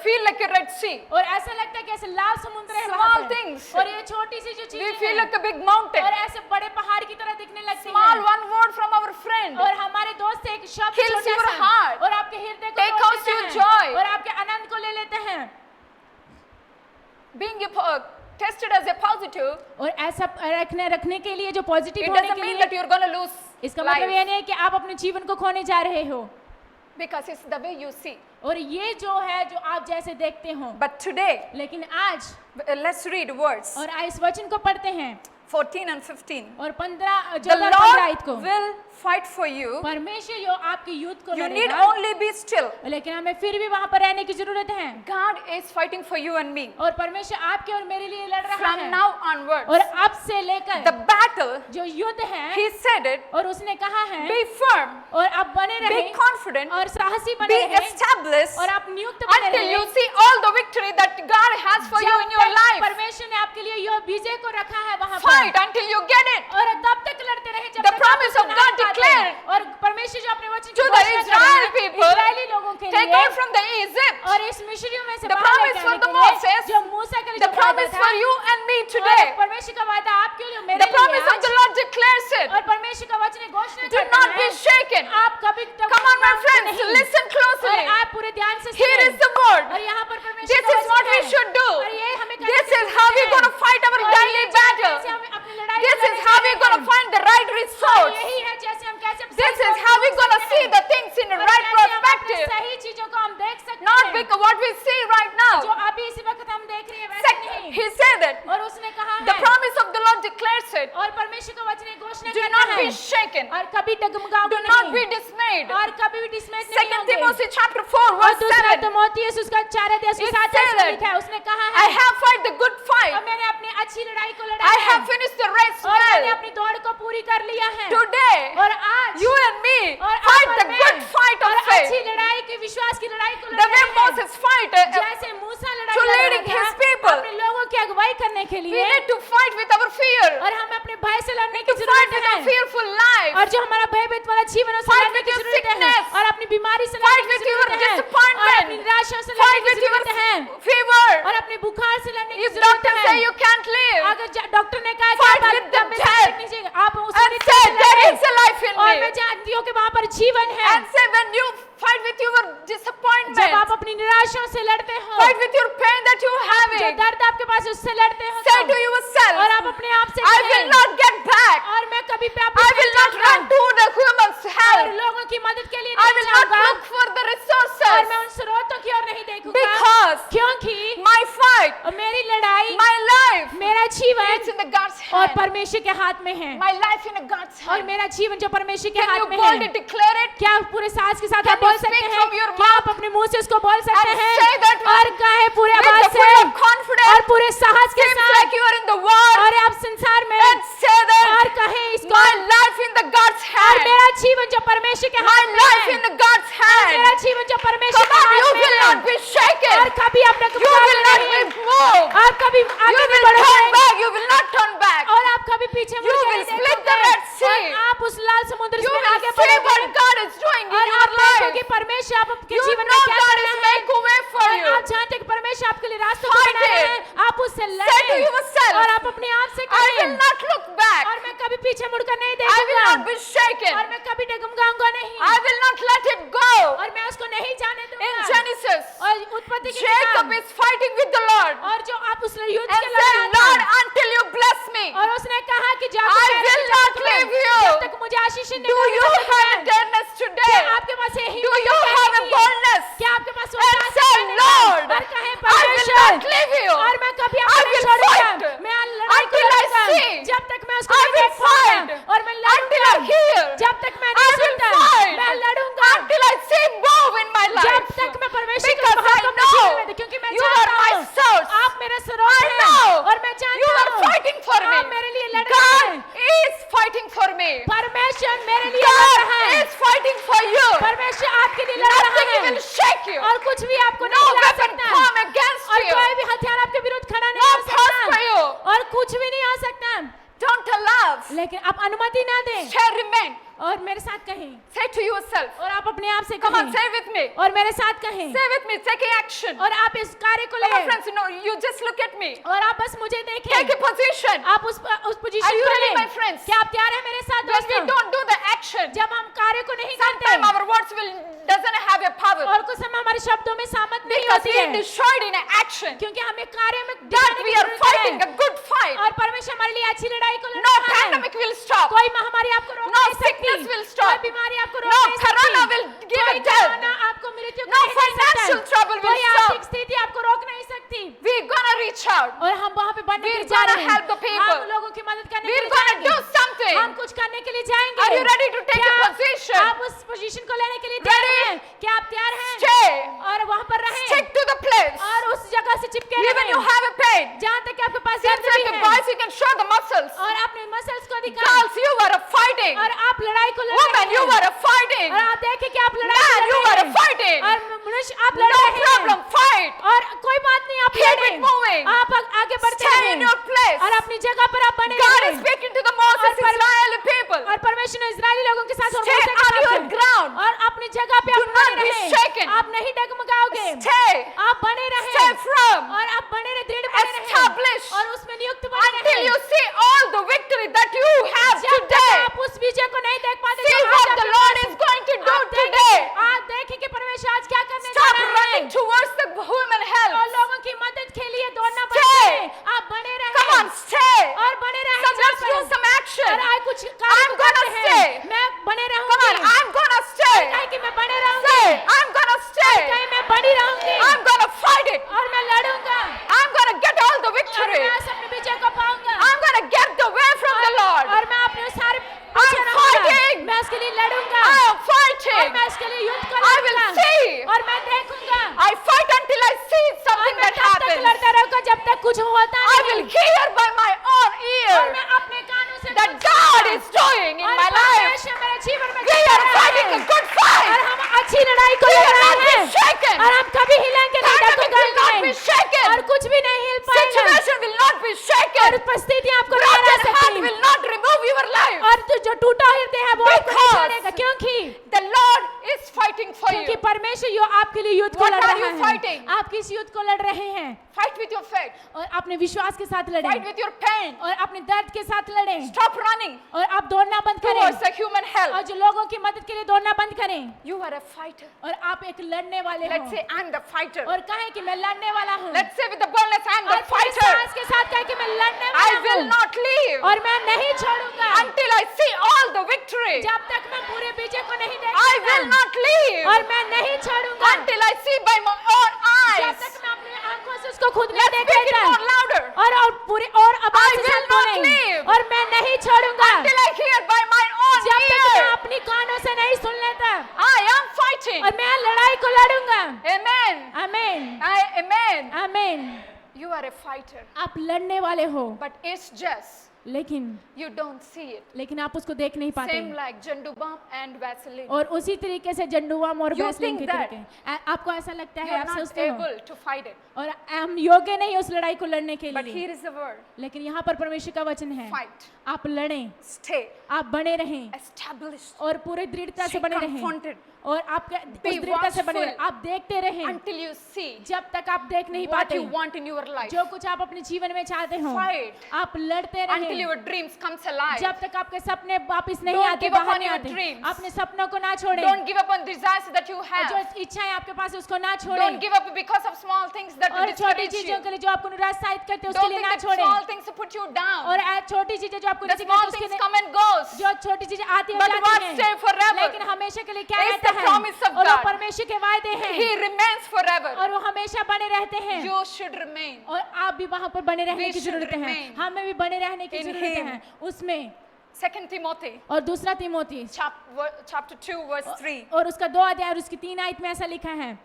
feel like a Red Sea. और ऐसा लगता है कि ऐसे लाल समुद्र है Small वहां पर things. और ये छोटी सी जो We चीजें feel हैं like a big mountain. और ऐसे बड़े पहाड़ की तरह दिखने लगती Small हैं one word from our friend. और हमारे दोस्त से एक शब्द Kills छोटा your सा heart. और आपके हृदय को Take तोड़ out देता your है joy. और आपके आनंद को ले लेते हैं Being tested as a positive, और ऐसा रखने के लिए जो पॉजिटिव it होने doesn't के mean लिए that you're going to lose इसका मतलब ये life. नहीं है कि आप अपने जीवन को खोने जा रहे हो Because it's the way you see. और ये जो है जो आप जैसे देखते हो But today, लेकिन आज let's read words और इस वचन को पढ़ते हैं 14 and 15. और 15 The 15 आयत को Lord will fight for you. परमेश्वर जो आपके युद्ध को You need लड़ेगा only be still. लेकिन हमें फिर भी वहां पर रहने की जरूरत है God is fighting for you and me. और परमेश्वर आपके और मेरे लिए लड़ रहा From है now onwards, और अब से लेकर the battle, जो युद्ध है He said it, और उसने कहा है be firm, और आप बने be रहे confident, और साहसी be बने रहे established और आप नियुक्त बने until रहे you see all the victory that God has for you जब in your तक life. परमेश्वर ने आपके लिए यो विजय को रखा है वहां Fight पर until you get it. और तब तक लड़ते रहे जब The तक आप promise उसको of ना God पाते। declared और परमेश्वर जो अपने वचन to की the घोषणा कर Israel रहे हैं, people, इस्राएली लोगों के Take लिए out from the Egypt. और इस मिस्रियों में से The बाहर promise लेके for आने the के लिए, Moses, जो मूसा के लिए The जो वादा promise था, for you and me और today. परमेश्वर का वादा आपके लिए मेरे The लिए promise of आज, the Lord declares it. और परमेश्वर का वचन घोषणा Do करता not है be shaken. आप कभी Come on, my friends, listen और closely. आप पूरे ध्यान से Here सुनें। is the word. और यहाँ पर परमेश्वर This का is वचन what we है। should do. और ये हमें करने This की is how जरूरत we're है। going to fight our और daily ये जैसे battle. हम अपनी लड़ाई This को is लड़ने how के we're going to लिए find the right और resource. यही है जैसे हम कैसे This is how we're going to see the things in the और right कैसे हम अपने perspective. सही चीजों को हम देख सकते Not हैं because what we see right जो now. अभी इसी वक्त हम देख रहे हैं वैसे Second, नहीं he said it. और उसने कहा The है promise of the Lord declares it. और परमेश्वर का वचन घोषणा Do करता not है be shaken. और कभी डगमगाओगे Do not be नहीं dismayed. और कभी भी डिसमेट नहीं Second होगे Timothy chapter 4 और verse दूसरा 7. तिमोथेयुस उसका 4 अध्याय उसके It 7 said में it. लिखा है उसने कहा I है have fight the good और fight. मैंने अपनी अच्छी लड़ाई को लड़ा I है have finished the race और मैंने well. अपनी दौड़ को पूरी कर लिया है Today, और आज you and me और fight आप the और मैं good fight और of अच्छी faith. लड़ाई की विश्वास की लड़ाई को The लड़ way रहे हैं Moses fight जैसे मूसा लड़ाई to लड़ रहा leading था his people. अपने लोगों के अगुवाई करने के We लिए need to fight with our fear. और हमें अपने भय से लड़ने की To fight जरूरत with our है fearful life. और जो हमारा भयभीत वाला जीवन है उससे Fight लड़ने with की your जरूरत है sickness. और अपनी बीमारी से Fight लड़ने with की your जरूरत है और disappointment. अपनी निराशा से Fight लड़ने की with your जरूरत है fever. और अपने बुखार से लड़ने की If जरूरत doctor say है you can't live, अगर डॉक्टर ने कहा कि Fight आप with the दम में death. नहीं चाहिए आप उस and मृत्यु say से there लड़ें is a life in और me. मैं जानती हूँ कि वहाँ पर जीवन है And say when you fight with your disappointment, जब आप अपनी निराशाओं से लड़ते हो fight with your pain that you have जो it, दर्द आपके पास है, उससे लड़ते हो say तो to yourself, और आप अपने आप से I will कहें, not get back. और मैं कभी पे I will not run to the human's और help. लोगों की मदद के लिए I नहीं will not जाऊंगा look for the और मैं resources. उन स्रोतों की ओर नहीं देखूंगा Because क्योंकि my fight, और मेरी लड़ाई my life, मेरा जीवन it's in the God's और hand. परमेश्वर के हाथ में है My life in a God's और hand. मेरा जीवन जो परमेश्वर के Can हाथ you में boldly है declare it? क्या आप पूरे साहस के साथ Can आप बोल you सकते speak हैं from your क्या mouth? आप अपने मुंह से उसको बोल सकते And हैं say that और कहे पूरे with आवाज the से full of confidence. और पूरे साहस के Seems साथ like you are in the war. और आप संसार में And say और that कहे इसको my life in the God's और hand. मेरा जीवन जो परमेश्वर के My हाथ में life है in the God's और मेरा hand. जीवन जो परमेश्वर Come के on, you हाथ में will है not be shaken. और कभी आप You will not be moved. आप कभी You आगे will बढ़ोगे turn back. You will not turn back. और आप कभी पीछे You मुड़कर will नहीं split the देखोगे Red Sea. और आप उस लाल समुद्र You से will आगे see बढ़ोगे what God is doing in और your आप देखोगे life. परमेश्वर आपके You जीवन know में क्या God कर is रहा है make a way for और you. आप जानते हैं कि परमेश्वर आपके लिए रास्ते को Fight बना रहे it. हैं आप उससे Say to लड़ें yourself, और आप अपने आप से I will कहें not look back. और मैं कभी पीछे मुड़कर नहीं I will देखूंगा not be shaken. और मैं कभी डगमगाऊंगा नहीं I will not let it go. और मैं उसको नहीं जाने In दूंगा Genesis, और उत्पत्ति की Jacob किताब is fighting with the Lord और जो आप उस युद्ध and के said, लड़ाई Lord, until you bless me, और उसने कहा कि जब I will not leave you. जब तक मुझे आशीष नहीं Do you मिलेगी, तब तक have मैं- dareness क्या today? आपके पास ये Do हिम्मत you है have a कहने की? boldness? क्या आपके पास वो And साहस say, है कहने की? Lord, और कहे I will परमेश्वर not leave you. और मैं कभी I आपको नहीं will छोड़ूंगा fight मैं लड़ाई को until I लड़ूंगा see. जब तक मैं उसको I नहीं will देख पाऊंगा fight और मैं until I लड़ूंगा hear. जब तक मैं I नहीं will सुनता fight मैं लड़ूंगा until I see move in my जब life. तक मैं परमेश्वर के Because I भाव को अपने जीवन में know देखूं, क्योंकि मैं you are जानता my हूं source. आप मेरा स्रोत I हैं know और मैं you जानता are हूं fighting for me. आप मेरे लिए लड़ रहे हैं God is fighting for me. परमेश्वर मेरे लिए लड़ रहा God है is fighting for you. परमेश्वर आपके लिए लड़ रहा Nothing है will shake you. और कुछ भी आपको No नहीं ला weapon सकता come against और you. कोई भी हथियार आपके विरुद्ध खड़ा नहीं No हो सकता prosper you. और कुछ भी नहीं हो सकता Don't allow. लेकिन आप अनुमति ना दें Shall remain. और मेरे साथ कहें Say to yourself. और आप अपने आप से Come on, कहें say with me. और मेरे साथ कहें Say with me. Taking action. और आप इस कार्य को Come on, लें friends. You know, you just look at me. और आप बस मुझे देखें Take a position. आप उस Are पोजीशन you को ready, लें my friends? क्या आप तैयार हैं मेरे साथ When we दोस्तों don't do the action, जब हम कार्य को नहीं करते sometimes our words will doesn't have a power और कुछ समय हमारे शब्दों में सामत नहीं because होती we है are destroyed in action. क्योंकि हमें कार्य में That दिखाने we की are जरूरत fighting है a good fight. और परमेश्वर हमारे लिए अच्छी लड़ाई को लड़ No रहा है pandemic will stop. कोई महामारी आपको रोक No नहीं सकती sickness will stop. कोई बीमारी आपको रोक No नहीं सकती corona will give कोई a death. कोरोना आपको मृत्यु No नहीं दे सकता financial trouble will कोई आर्थिक stop. स्थिति आपको रोक नहीं सकती We're gonna reach out. और हम वहाँ पे बढ़ने के We're लिए जा gonna रहे हैं help the people. हम लोगों की मदद करने के We're लिए gonna जाएंगे do something. हम कुछ करने के लिए जाएंगे Are you ready to take क्या a position? आप उस पोजीशन को लेने के लिए तैयार Ready? हैं क्या आप तैयार हैं Stay. और वहाँ पर रहें Stick to the place. और उस जगह से चिपके Even रहें you have a pain. जहाँ तक कि आपके पास Seems दर्द भी like a है boys, you can show the muscles. और अपने मसल्स को दिखाएं Girls, you were fighting. और आप लड़ाई को लड़ Women, रहे you हैं were fighting. और आप देखें कि आप लड़ाई Man, को लड़ you रहे were हैं fighting. और मनुष्य आप लड़ No रहे हैं problem. Fight. और कोई बात नहीं आप Keep लड़ें it moving. आप आगे बढ़ते Stay रहें in your place. और अपनी जगह पर आप बने God is रहें speaking to the Moses और पर- Israeli people. और परमेश्वर ने इजरायली लोगों के साथ और Stay मूसा के on साथ your है। ground. और अपनी जगह पे Do आप not बने be रहें shaken. आप नहीं डगमगाओगे Stay. आप बने रहें Stay firm. और आप बने रहे दृढ़ बने रहें Establish. और उसमें नियुक्त बने Until रहें you see all the victory that you have जब तक today. आप उस विजय को नहीं देख पाते See जो आज what the आपके Lord pass is going to do आप देखें- today. आप देखें कि परमेश्वर आज क्या करने जा Stop रहा है running towards the human और help. लोगों की मदद के लिए दौड़ना Stay. पड़ता है आप बने रहें Come on, stay. और बने रहें So जहाँ let's पर- do some action. और आज कुछ कार्य I'm को gonna करते हैं stay. मैं बने Come on, रहूंगी I'm gonna stay. कहे कि मैं बने Say, रहूंगी I'm gonna stay. कहे मैं बनी रहूंगी I'm gonna fight it. और मैं लड़ूंगा I'm gonna get all the और victory. मैं उस अपने विजय को पाऊंगा I'm gonna get the way from the Lord. और मैं अपने सारे I'm fighting. मैं उसके लिए लड़ूंगा I am और fighting. मैं उसके लिए युद्ध I will करूंगा see. और मैं देखूंगा I fight until I see और something मैं that तब तक happens. लड़ता रहूंगा जब तक कुछ होता I नहीं will hear by my own और ear मैं अपने कानों से that कुछ God सुनूंगा। is doing in और my life. परमेश्वर मेरे जीवन में We कर are रहा fighting a है good और fight. हम अच्छी लड़ाई को We लड़ will रहे not be हैं shaken. और हम कभी हिलेंगे नहीं Pandemic will not be डगमगाएंगे shaken. और कुछ भी नहीं हिल पाएगा Situation will युद्ध को लड़ रहे हैं Fight with your faith. और अपने विश्वास के साथ Fight लड़ें with your pain. और अपने दर्द के साथ लड़ें Stop running और आप दौड़ना बंद करें towards the human और help. जो लोगों की मदद के लिए दौड़ना बंद करें You are a fighter. और आप एक लड़ने वाले Let's हो say I'm the fighter. और कहें कि मैं लड़ने वाला हूँ Let's say with the boldness I'm the और पूरे fighter. साहस के साथ कहें कि मैं लड़ने I वाला will हूँ not leave और मैं नहीं छोड़ूंगा until I see all the victory. जब तक मैं पूरे विजय को नहीं I will देखूंगा not leave और मैं नहीं छोड़ूंगा until I see by my own जब eyes. तक मैं अपनी आंखों से उसको खुद नहीं Let's देख speak it लेता more louder. और पूरे और आवाज I के will साथ not बोलें leave और मैं नहीं छोड़ूंगा Until I hear by my own जब तक मैं ear. अपनी कानों से नहीं सुन लेता I am fighting. और मैं लड़ाई को लड़ूंगा Amen. आमीन Amen. आमीन You are a fighter. आप लड़ने वाले हो But it's just लेकिन you don't see it. लेकिन आप उसको देख नहीं पाते Same like Jandu Balm and Vaseline. और उसी तरीके से जंडुआम और You वैसलीन think के that तरीके आपको ऐसा लगता You है are आप not सोचते हो able to fight it. और हम योग्य नहीं उस लड़ाई को लड़ने के But लिए here is the word. लेकिन यहाँ पर परमेश्वर का वचन है Fight. आप लड़ें Stay. आप बने रहें Established. और पूरे दृढ़ता से Stay बने रहें confronted. और आपके Be उस दृढ़ता से बने रहें watchful. आप देखते रहें Until you see जब तक आप देख नहीं what पाते you want in your life. जो कुछ आप अपने जीवन में चाहते हो Fight. आप लड़ते Until रहें your dreams comes alive. जब तक आपके सपने वापस नहीं Don't आते give up बाहर on नहीं your आते dreams. अपने सपनों को ना छोड़ें Don't give up on desires that you और जो have. इच्छाएं आपके पास है उसको ना Don't छोड़ें give up because of small things that और छोटी discourage चीजों you. के लिए जो आपको निरुत्साहित करते हैं उसके Don't लिए think ना that छोड़ें small things put you down. और छोटी चीजें जो आपको The नीचे small करती हैं, things उसके come and goes. जो छोटी चीजें आती But हैं what जाती stay हैं forever? लेकिन हमेशा के लिए क्या It's रहता the है promise of और वो God. परमेश्वर के वायदे हैं He remains forever. और वो हमेशा बने रहते हैं You should remain. और आप भी वहां पर बने रहने We की should जरूरत है remain हमें भी बने रहने की in जरूरत Him. है उसमें 2 Timothy और दूसरा तिमोथी chapter 2 verse 3. और उसका 2 अध्याय और उसकी 3 आयत में ऐसा लिखा है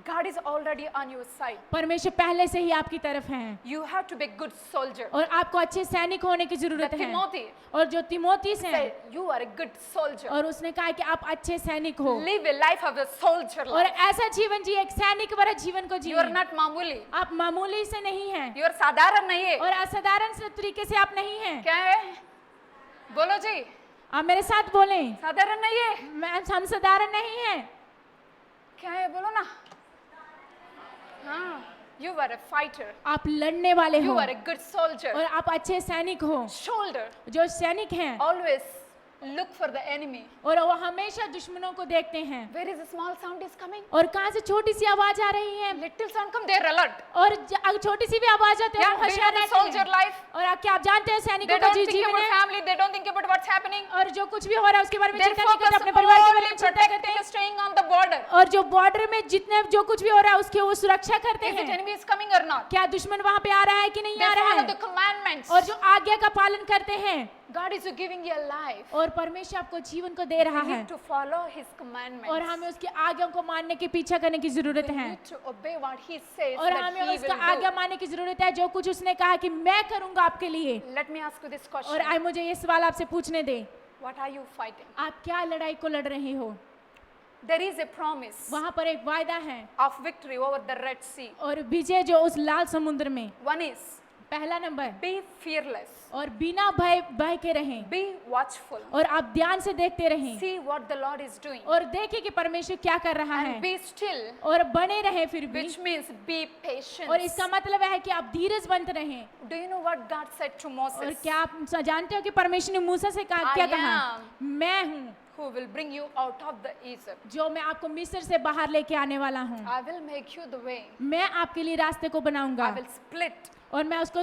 God is already on your side. परमेश्वर पहले से ही आपकी तरफ है You have to be a good soldier. और आपको अच्छे सैनिक होने की जरूरत The है Timothy और जो तिमोथी से said, you are a good soldier. और उसने कहा कि आप अच्छे सैनिक हो Live a life of a soldier और life. ऐसा जीवन जिए एक सैनिक वाला जीवन को You are जिए not mamuli. आप मामूली से नहीं हैं You are साधारण नहीं है. और असाधारण से तरीके से आप नहीं हैं क्या है? बोलो जी. आप मेरे साथ बोलें साधारण नहीं है. हम साधारण नहीं हैं क्या है? बोलो ना. हाँ. You are a fighter. आप लड़ने वाले You हो are a good soldier. और आप अच्छे सैनिक हो Shoulder. जो सैनिक हैं Always look for the enemy. और वो हमेशा दुश्मनों को देखते हैं Where is a small sound is coming? और कहाँ से छोटी सी आवाज आ रही है Little sound come, they are alert. और अगर छोटी सी भी आवाज आती है Yeah, वो do you know होशियार the रहते soldier हैं life? और क्या आप जानते हैं They सैनिकों का don't think जीवन about है family. They don't think about what's happening. और जो कुछ भी हो रहा है उसके बारे में They're चिंता नहीं करते focused अपने परिवार के बारे only में चिंता करते protecting हैं and staying on the border. और जो बॉर्डर में जितने जो कुछ भी हो रहा है उसकी वो सुरक्षा करते Is it हैं enemy is coming or not? क्या दुश्मन वहां पे आ रहा है कि नहीं They आ रहा follow the है commandments. और जो आज्ञा का पालन करते हैं God is giving you a life. और परमेश्वर आपको जीवन को दे रहा We है need to follow His commandments. और हमें उसकी आज्ञा को मानने के पीछा करने की जरूरत We है need to obey what He says और that हमें He उसका will आज्ञा do. मानने की जरूरत है जो कुछ उसने कहा कि मैं करूंगा आपके लिए Let me ask you this और question. आज मुझे ये सवाल आपसे पूछने दे What are you fighting? आप क्या लड़ाई को लड़ रहे हो There is a promise वहां पर एक वायदा है of victory over the Red Sea. और विजय जो उस लाल समुद्र में One is पहला नंबर be fearless, और बिना भय के रहें be watchful, और आप ध्यान से देखते रहें see what the Lord is doing, और देखें कि परमेश्वर क्या कर रहा and है be still, और बने रहें फिर भी which means be patient. और इसका मतलब है कि आप धीरजवंत रहें Do you know what God said to और Moses? क्या आप जानते हो कि परमेश्वर ने मूसा से कहा क्या I कहा am मैं हूँ Who will bring you out of the Egypt? जो मैं आपको मिस्र से बाहर लेके आने वाला हूँ I will make you the way. मैं आपके लिए रास्ते को बनाऊंगा I will split. और मैं उसको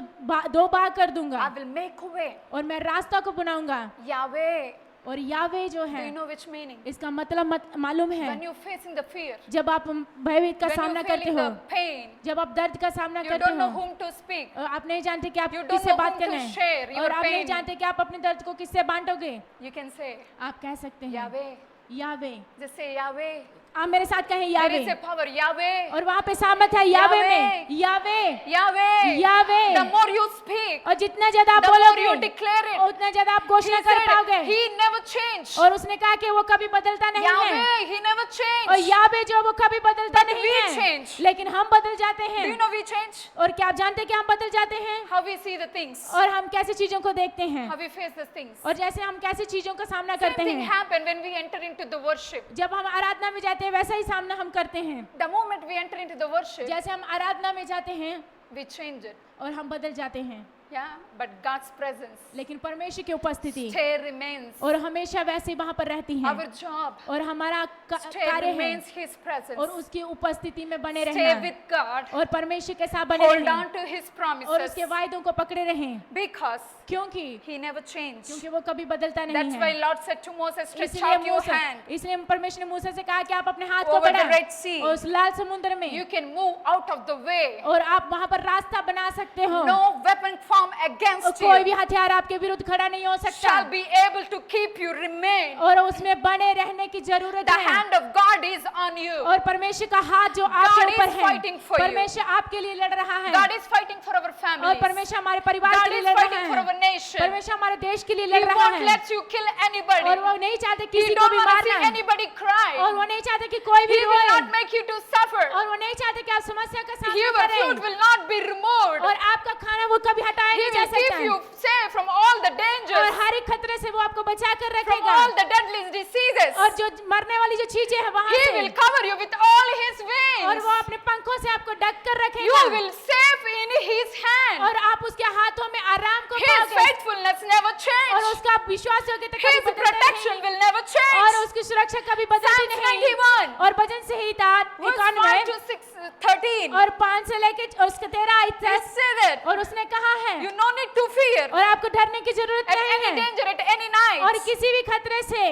दो भाग कर दूंगा I will make a way. और मैं रास्ता को बनाऊंगा Yahweh. और यावे जो Do है you know which meaning? इसका मतलब मालूम है When you're facing the fear, जब आप भयभीत का when सामना you're करते feeling हो the pain, जब आप दर्द का सामना you करते don't know हो whom to speak. और आप नहीं जानते कि आप You don't किससे know बात whom to करना share है your और आप नहीं pain. जानते कि आप अपने दर्द को किससे बांटोगे You can say, आप कह सकते हैं Yahweh. यावे Just say Yahweh. आप मेरे साथ कहें There यावे is a power. Yahweh. और वहाँ पे सामर्थ है यावे में Yahweh. यावे Yahweh. यावे The more you speak, और जितना ज्यादा आप the more बोलोगे you declare it. उतना ज्यादा आप He घोषणा कर said पाओगे। he never changed. और उसने कहा कि वो कभी बदलता नहीं है। Yahweh, he never और changed. यावे जो वो कभी बदलता But नहीं we है, change. लेकिन हम बदल जाते Do हैं। you know we change? और क्या आप जानते हैं कि हम बदल जाते हैं? How we see the things. और हम कैसे चीजों को देखते हैं, How we face the things. और जैसे हम कैसे चीजों का सामना Same करते thing हैं। happened when we enter into the worship. जब हम आराधना में जाते हैं वैसा ही सामना हम करते हैं। The moment we enter into the worship, जैसे हम आराधना में जाते हैं we change it. और हम बदल जाते हैं, Yeah, but God's presence लेकिन परमेश्वर की उपस्थिति stay remains. और हमेशा वैसे वहां पर रहती है। Our job और हमारा stay कार्य है remains His presence. और उसकी उपस्थिति में बने Stay रहना with God. और परमेश्वर के साथ बने Hold रहें on to His और promises उसके वायदों को पकड़े रहें, because क्योंकि He never changed. क्योंकि वो कभी बदलता नहीं That's why है। Lord said to Moses, stretch इसलिए out your मूसा hand. इसलिए परमेश्वर ने मूसा से कहा कि आप अपने हाथ को Over the बढ़ाएं Red Sea. और उस लाल समुद्र में, You can move out of the way. और आप वहां पर रास्ता बना सकते हो। No weapon formed और against कोई you भी हथियार आपके विरुद्ध खड़ा नहीं हो सकता shall be able to keep you remain. और उसमें बने रहने की जरूरत The है। hand of God is on you. और परमेश्वर का हाथ जो आपके God is ऊपर है, fighting for you. परमेश्वर आपके लिए लड़ रहा है God is fighting for our और families. परमेश्वर हमारे परिवार God के लिए is लड़ fighting for रहा our है, nation. परमेश्वर हमारे देश के लिए He लड़ रहा won't है let you kill anybody. और वो नहीं चाहते He किसी को don't भी want to see मारना anybody cry. और वो नहीं चाहते कि कोई भी He will रोए not make you to suffer. और वो नहीं चाहते कि आप समस्या का सामना Your करें food will not be removed. और आपका खाना वो कभी हटाया He नहीं जा will keep सकता you safe from all the और dangers, हर एक खतरे से वो आपको बचा कर from रखेगा all the deadly diseases. और जो मरने वाली जो चीजें हैं वहां He से will cover you with all His और wings. वो अपने पंखों से आपको ढक कर You रखेगा will safe in His hand. और आप उसके हाथों में आराम को His पाओगे faithfulness never और change. उसका विश्वास योग्यता कभी His बदलता protection नहीं will never और change. उसकी सुरक्षा कभी बदलती Psalms नहीं 91. और भजन संहिता Verse 5 91 to 13. और 5 से लेके उसका 13 He तक said that और उसने कहा है you no need to fear और आपको डरने की जरूरत at नहीं any है danger, at any night. और किसी भी खतरे से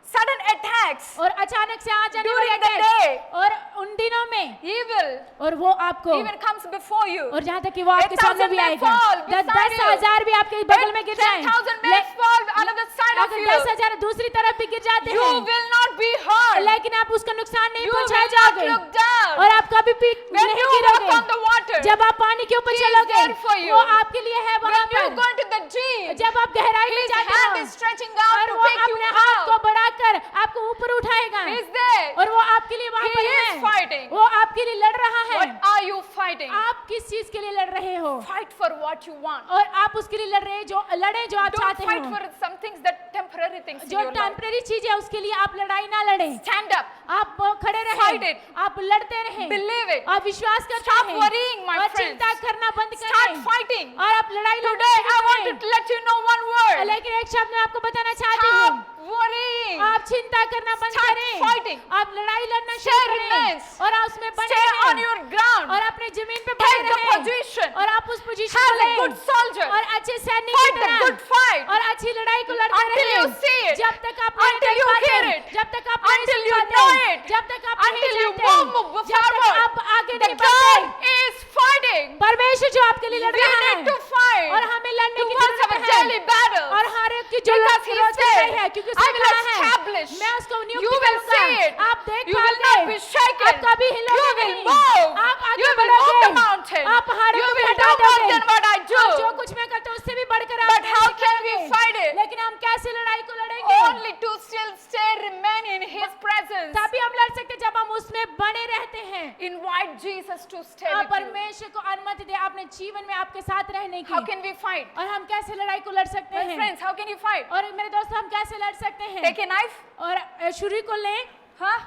Sudden attacks, और अचानक से आ जाने During वाले the अटैक day. और उन दिनों में evil और वो आपको even comes before you. और जहाँ तक कि वो आपके 8,000 सामने भी may आएगा fall beside 10,000 भी आपके बगल में गिर जाएं 10,000 may fall on the other side of अगर you. 10,000 दूसरी तरफ भी गिर जाते You हैं will not be hurt. लेकिन आप उसका नुकसान नहीं You पहुंचाए will not जाओगे look down. और आप कभी पीठ When नहीं you walk गिरोगे on the water, जब आप पानी के ऊपर He is चलोगे there for you. वो आपके लिए है वहां when you पर go into the deep, जब आप गहराई में His जाते hand हो is stretching out और to वो pick you अपने हाथ को out. बढ़ाकर आपको ऊपर उठाएगा He is there. और वो आपके लिए वहां He पर is है fighting. वो आपके लिए लड़ रहा है What are you fighting? आप किस चीज के लिए लड़ रहे हो Fight for what you want. और आप उसके लिए लड़ रहे हैं जो लड़े जो आप Don't चाहते fight हो for some things that temporary things in जो your life. टेम्परेरी चीज है उसके लिए आप लड़ाई ना लड़े Stand up. आप खड़े Fight रहे it. आप लड़ते रहे Believe it. आप विश्वास करते Stop हैं worrying, my और friends. चिंता करना बंद Start करें fighting. और आप लड़ाई लड़ना Today I शुरू want करें। to let you know one word. लेकिन एक शब्द मैं आपको बताना चाहती हूँ Stop worrying. आप चिंता करना बंद Start करें fighting. आप लड़ाई लड़ना Stay शुरू करें remains. और आप उसमें बने Stay on रहें your ground. और अपने जमीन पे Take बने the रहें position. और आप उस पोजीशन As को a लें good soldier. और अच्छे सैनिक Fight की the तरह good fight. और अच्छी लड़ाई को लड़ते Until you रहें see it. जब तक आप नहीं Until देख you पाते hear it. जब तक आप नहीं Until सुन you पाते know it. जब तक आप नहीं Until you जानते move जब तक forward. आप आगे The नहीं बढ़ते God is fighting. परमेश्वर जो आपके लिए लड़ We रहा need to है fight. और हमें लड़ने की Towards our जरूरत है daily battles. और हर एक की Because जरूरत He रोज said, है क्योंकि I उसने will कहा है establish. मैं उसको You नियुक्त will करूंगा see it. आप देख You will not पाओगे be shaken. आप कभी You हिलोगे will नहीं move. आप आगे You will move बढ़ोगे the mountain. आप पहाड़ों You को भी will हटा do more दोगे than what I do. और जो कुछ मैं करता हूँ उससे भी बढ़कर आप But how कैसे can we करोगे? fight it? लेकिन हम कैसे लड़ाई को लड़ेंगे Only to still stay remain in His presence. तभी हम लड़ सकते हैं जब हम उसमें बने रहते हैं Invite Jesus to stay आप with you. परमेश्वर को अनुमति दे अपने जीवन में आपके साथ रहने की How can we fight? और हम कैसे लड़ाई को लड़ सकते My हैं friends, how can you fight? और मेरे दोस्त हम कैसे लड़ सकते हैं Take a knife? और छुरी को लें Huh?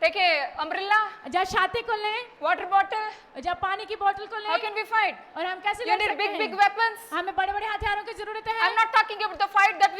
Take a umbrella? जब छाते को लें Water bottle? जब पानी की बोतल को How लें can we fight? और हम कैसे You लड़ need सकते big, big हैं weapons? हमें बड़े बड़े हथियारों की जरूरत है I'm not talking about the fight that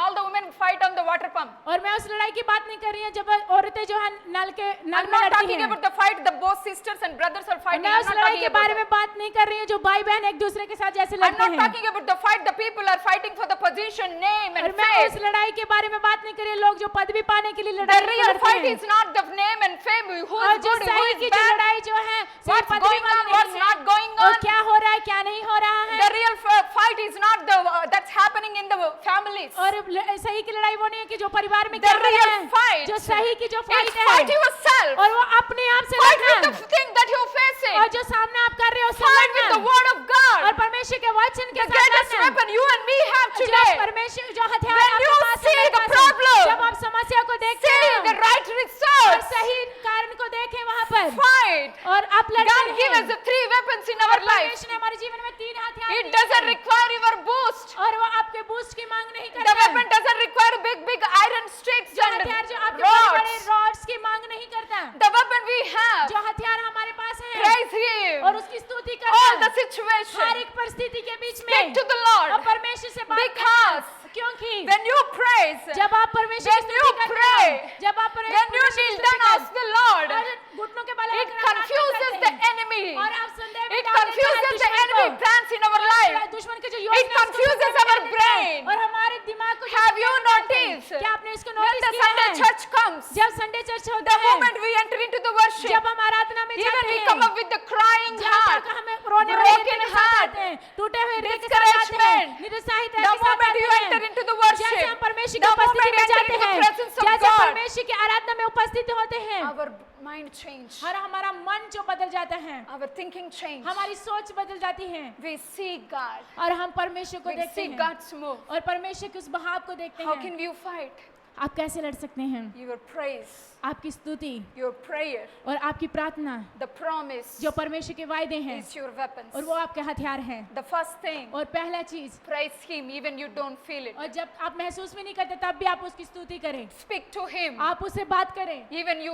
all the women fight on the water pump. और मैं उस लड़ाई की बात नहीं कर रही हूँ जब औरतें जो है नल I'm में not लड़ती talking हैं about the fight that both sisters and brothers are fighting. मैं I'm उस not लड़ाई talking के about बारे that. में बात नहीं कर रही हूँ जो भाई बहन एक दूसरे के साथ जैसे I'm लड़ते not हैं talking about the fight the people are fighting for the position, name और and मैं उस fame. लड़ाई के बारे में बात नहीं कर रही लोग जो पदवी पाने के लिए The लड़ाई real लड़ते fight हैं is not the name and fame, who और is जो good, who सही is की जो bad, लड़ाई जो है सिर्फ what's पदवी going वाली on, नहीं what's है not going और on. क्या हो रहा है क्या नहीं हो रहा है The real fight is not the that's happening in the families. और सही की लड़ाई वो नहीं है कि जो परिवार में The क्या हो रहा real है fight जो सही की जो is फाइट fight है yourself. और वो अपने आप से Fight with लड़ना the thing that you're facing. और जो सामने आप कर रहे हो उससे Fight with the लड़ना word of God. परमेश्वर के वचन के The साथ greatest लड़ना। weapon you and me have जो today. परमेश्वर जो हथियार When आपके you पास see है, the मेरे पास है, problem, जब आप समस्या को देखते See हैं the right और research. सही कारण को देखें वहाँ पर Fight. और आप लड़ते God give us रहें। the 3 weapons in our life. परमेश्वर ने हमारे जीवन में 3 हथियार It दिए doesn't हैं। require your boost. और वो आपके बूस्ट की मांग नहीं The करता। weapon doesn't require big iron sticks जो and हथियार जो आपके बड़े-बड़े rods. रॉड्स की मांग नहीं करता। The weapon we have, जो हथियार हमारे पास है praise Him. और उसकी स्तुति All the करना situation. हर एक परिस्थिति के बीच में Speak to the Lord. और परमेश्वर से बात Because करना। क्योंकि When you praise, जब आप परमेश्वर की when you स्तुति करते pray, हैं, जब आप when you परमेश्वर की kneel स्तुति down, ask करते the Lord, हैं और घुटनों के बल it लगाकर प्रार्थना confuses करते the हैं enemy. और आप संदेह में It डाल देते हैं confuses the दुश्मन enemy को। plans in our life. दुश्मन के जो It योजना है, उसको confuses संदेह में our डाल देते हैं। brain. और हमारे दिमाग को जो Have you संदेह में डालते हैं। noticed? क्या आपने इसको When नोटिस the किया Sunday है church comes, जब संडे चर्च होता the है moment we enter into the worship, जब हम आराधना में even जाते we हैं come up with the crying जहाँ heart, तक हमें रोने वाले broken हृदय के साथ heart, आते हैं, टूटे हुए हृदय के साथ आते हैं, discouragement. निरुत्साहित The हृदय के साथ moment आते you हैं। enter into the worship, जैसे हम परमेश्वर the की उपस्थिति moment में enter जाते into the हैं, presence of जैसे God, परमेश्वर की आराधना में उपस्थित होते हैं our mind change, और हमारा मन जो बदल जाता है, our thinking change. हमारी सोच बदल जाती है We see God. और हम परमेश्वर को We देखते see हैं God's move. और परमेश्वर के उस बहाव को देखते How हैं। can you fight? आप कैसे लड़ सकते हैं? Your praise, आपकी स्तुति your prayer, और आपकी प्रार्थना the promise जो परमेश्वर के वायदे हैं is your weapons. और वो आपके हथियार हैं। The first thing, और पहला चीज, praise Him even you don't feel it. और जब आप महसूस भी नहीं करते तब भी आप उसकी स्तुति करें, Speak to Him. आप उससे बात करें Even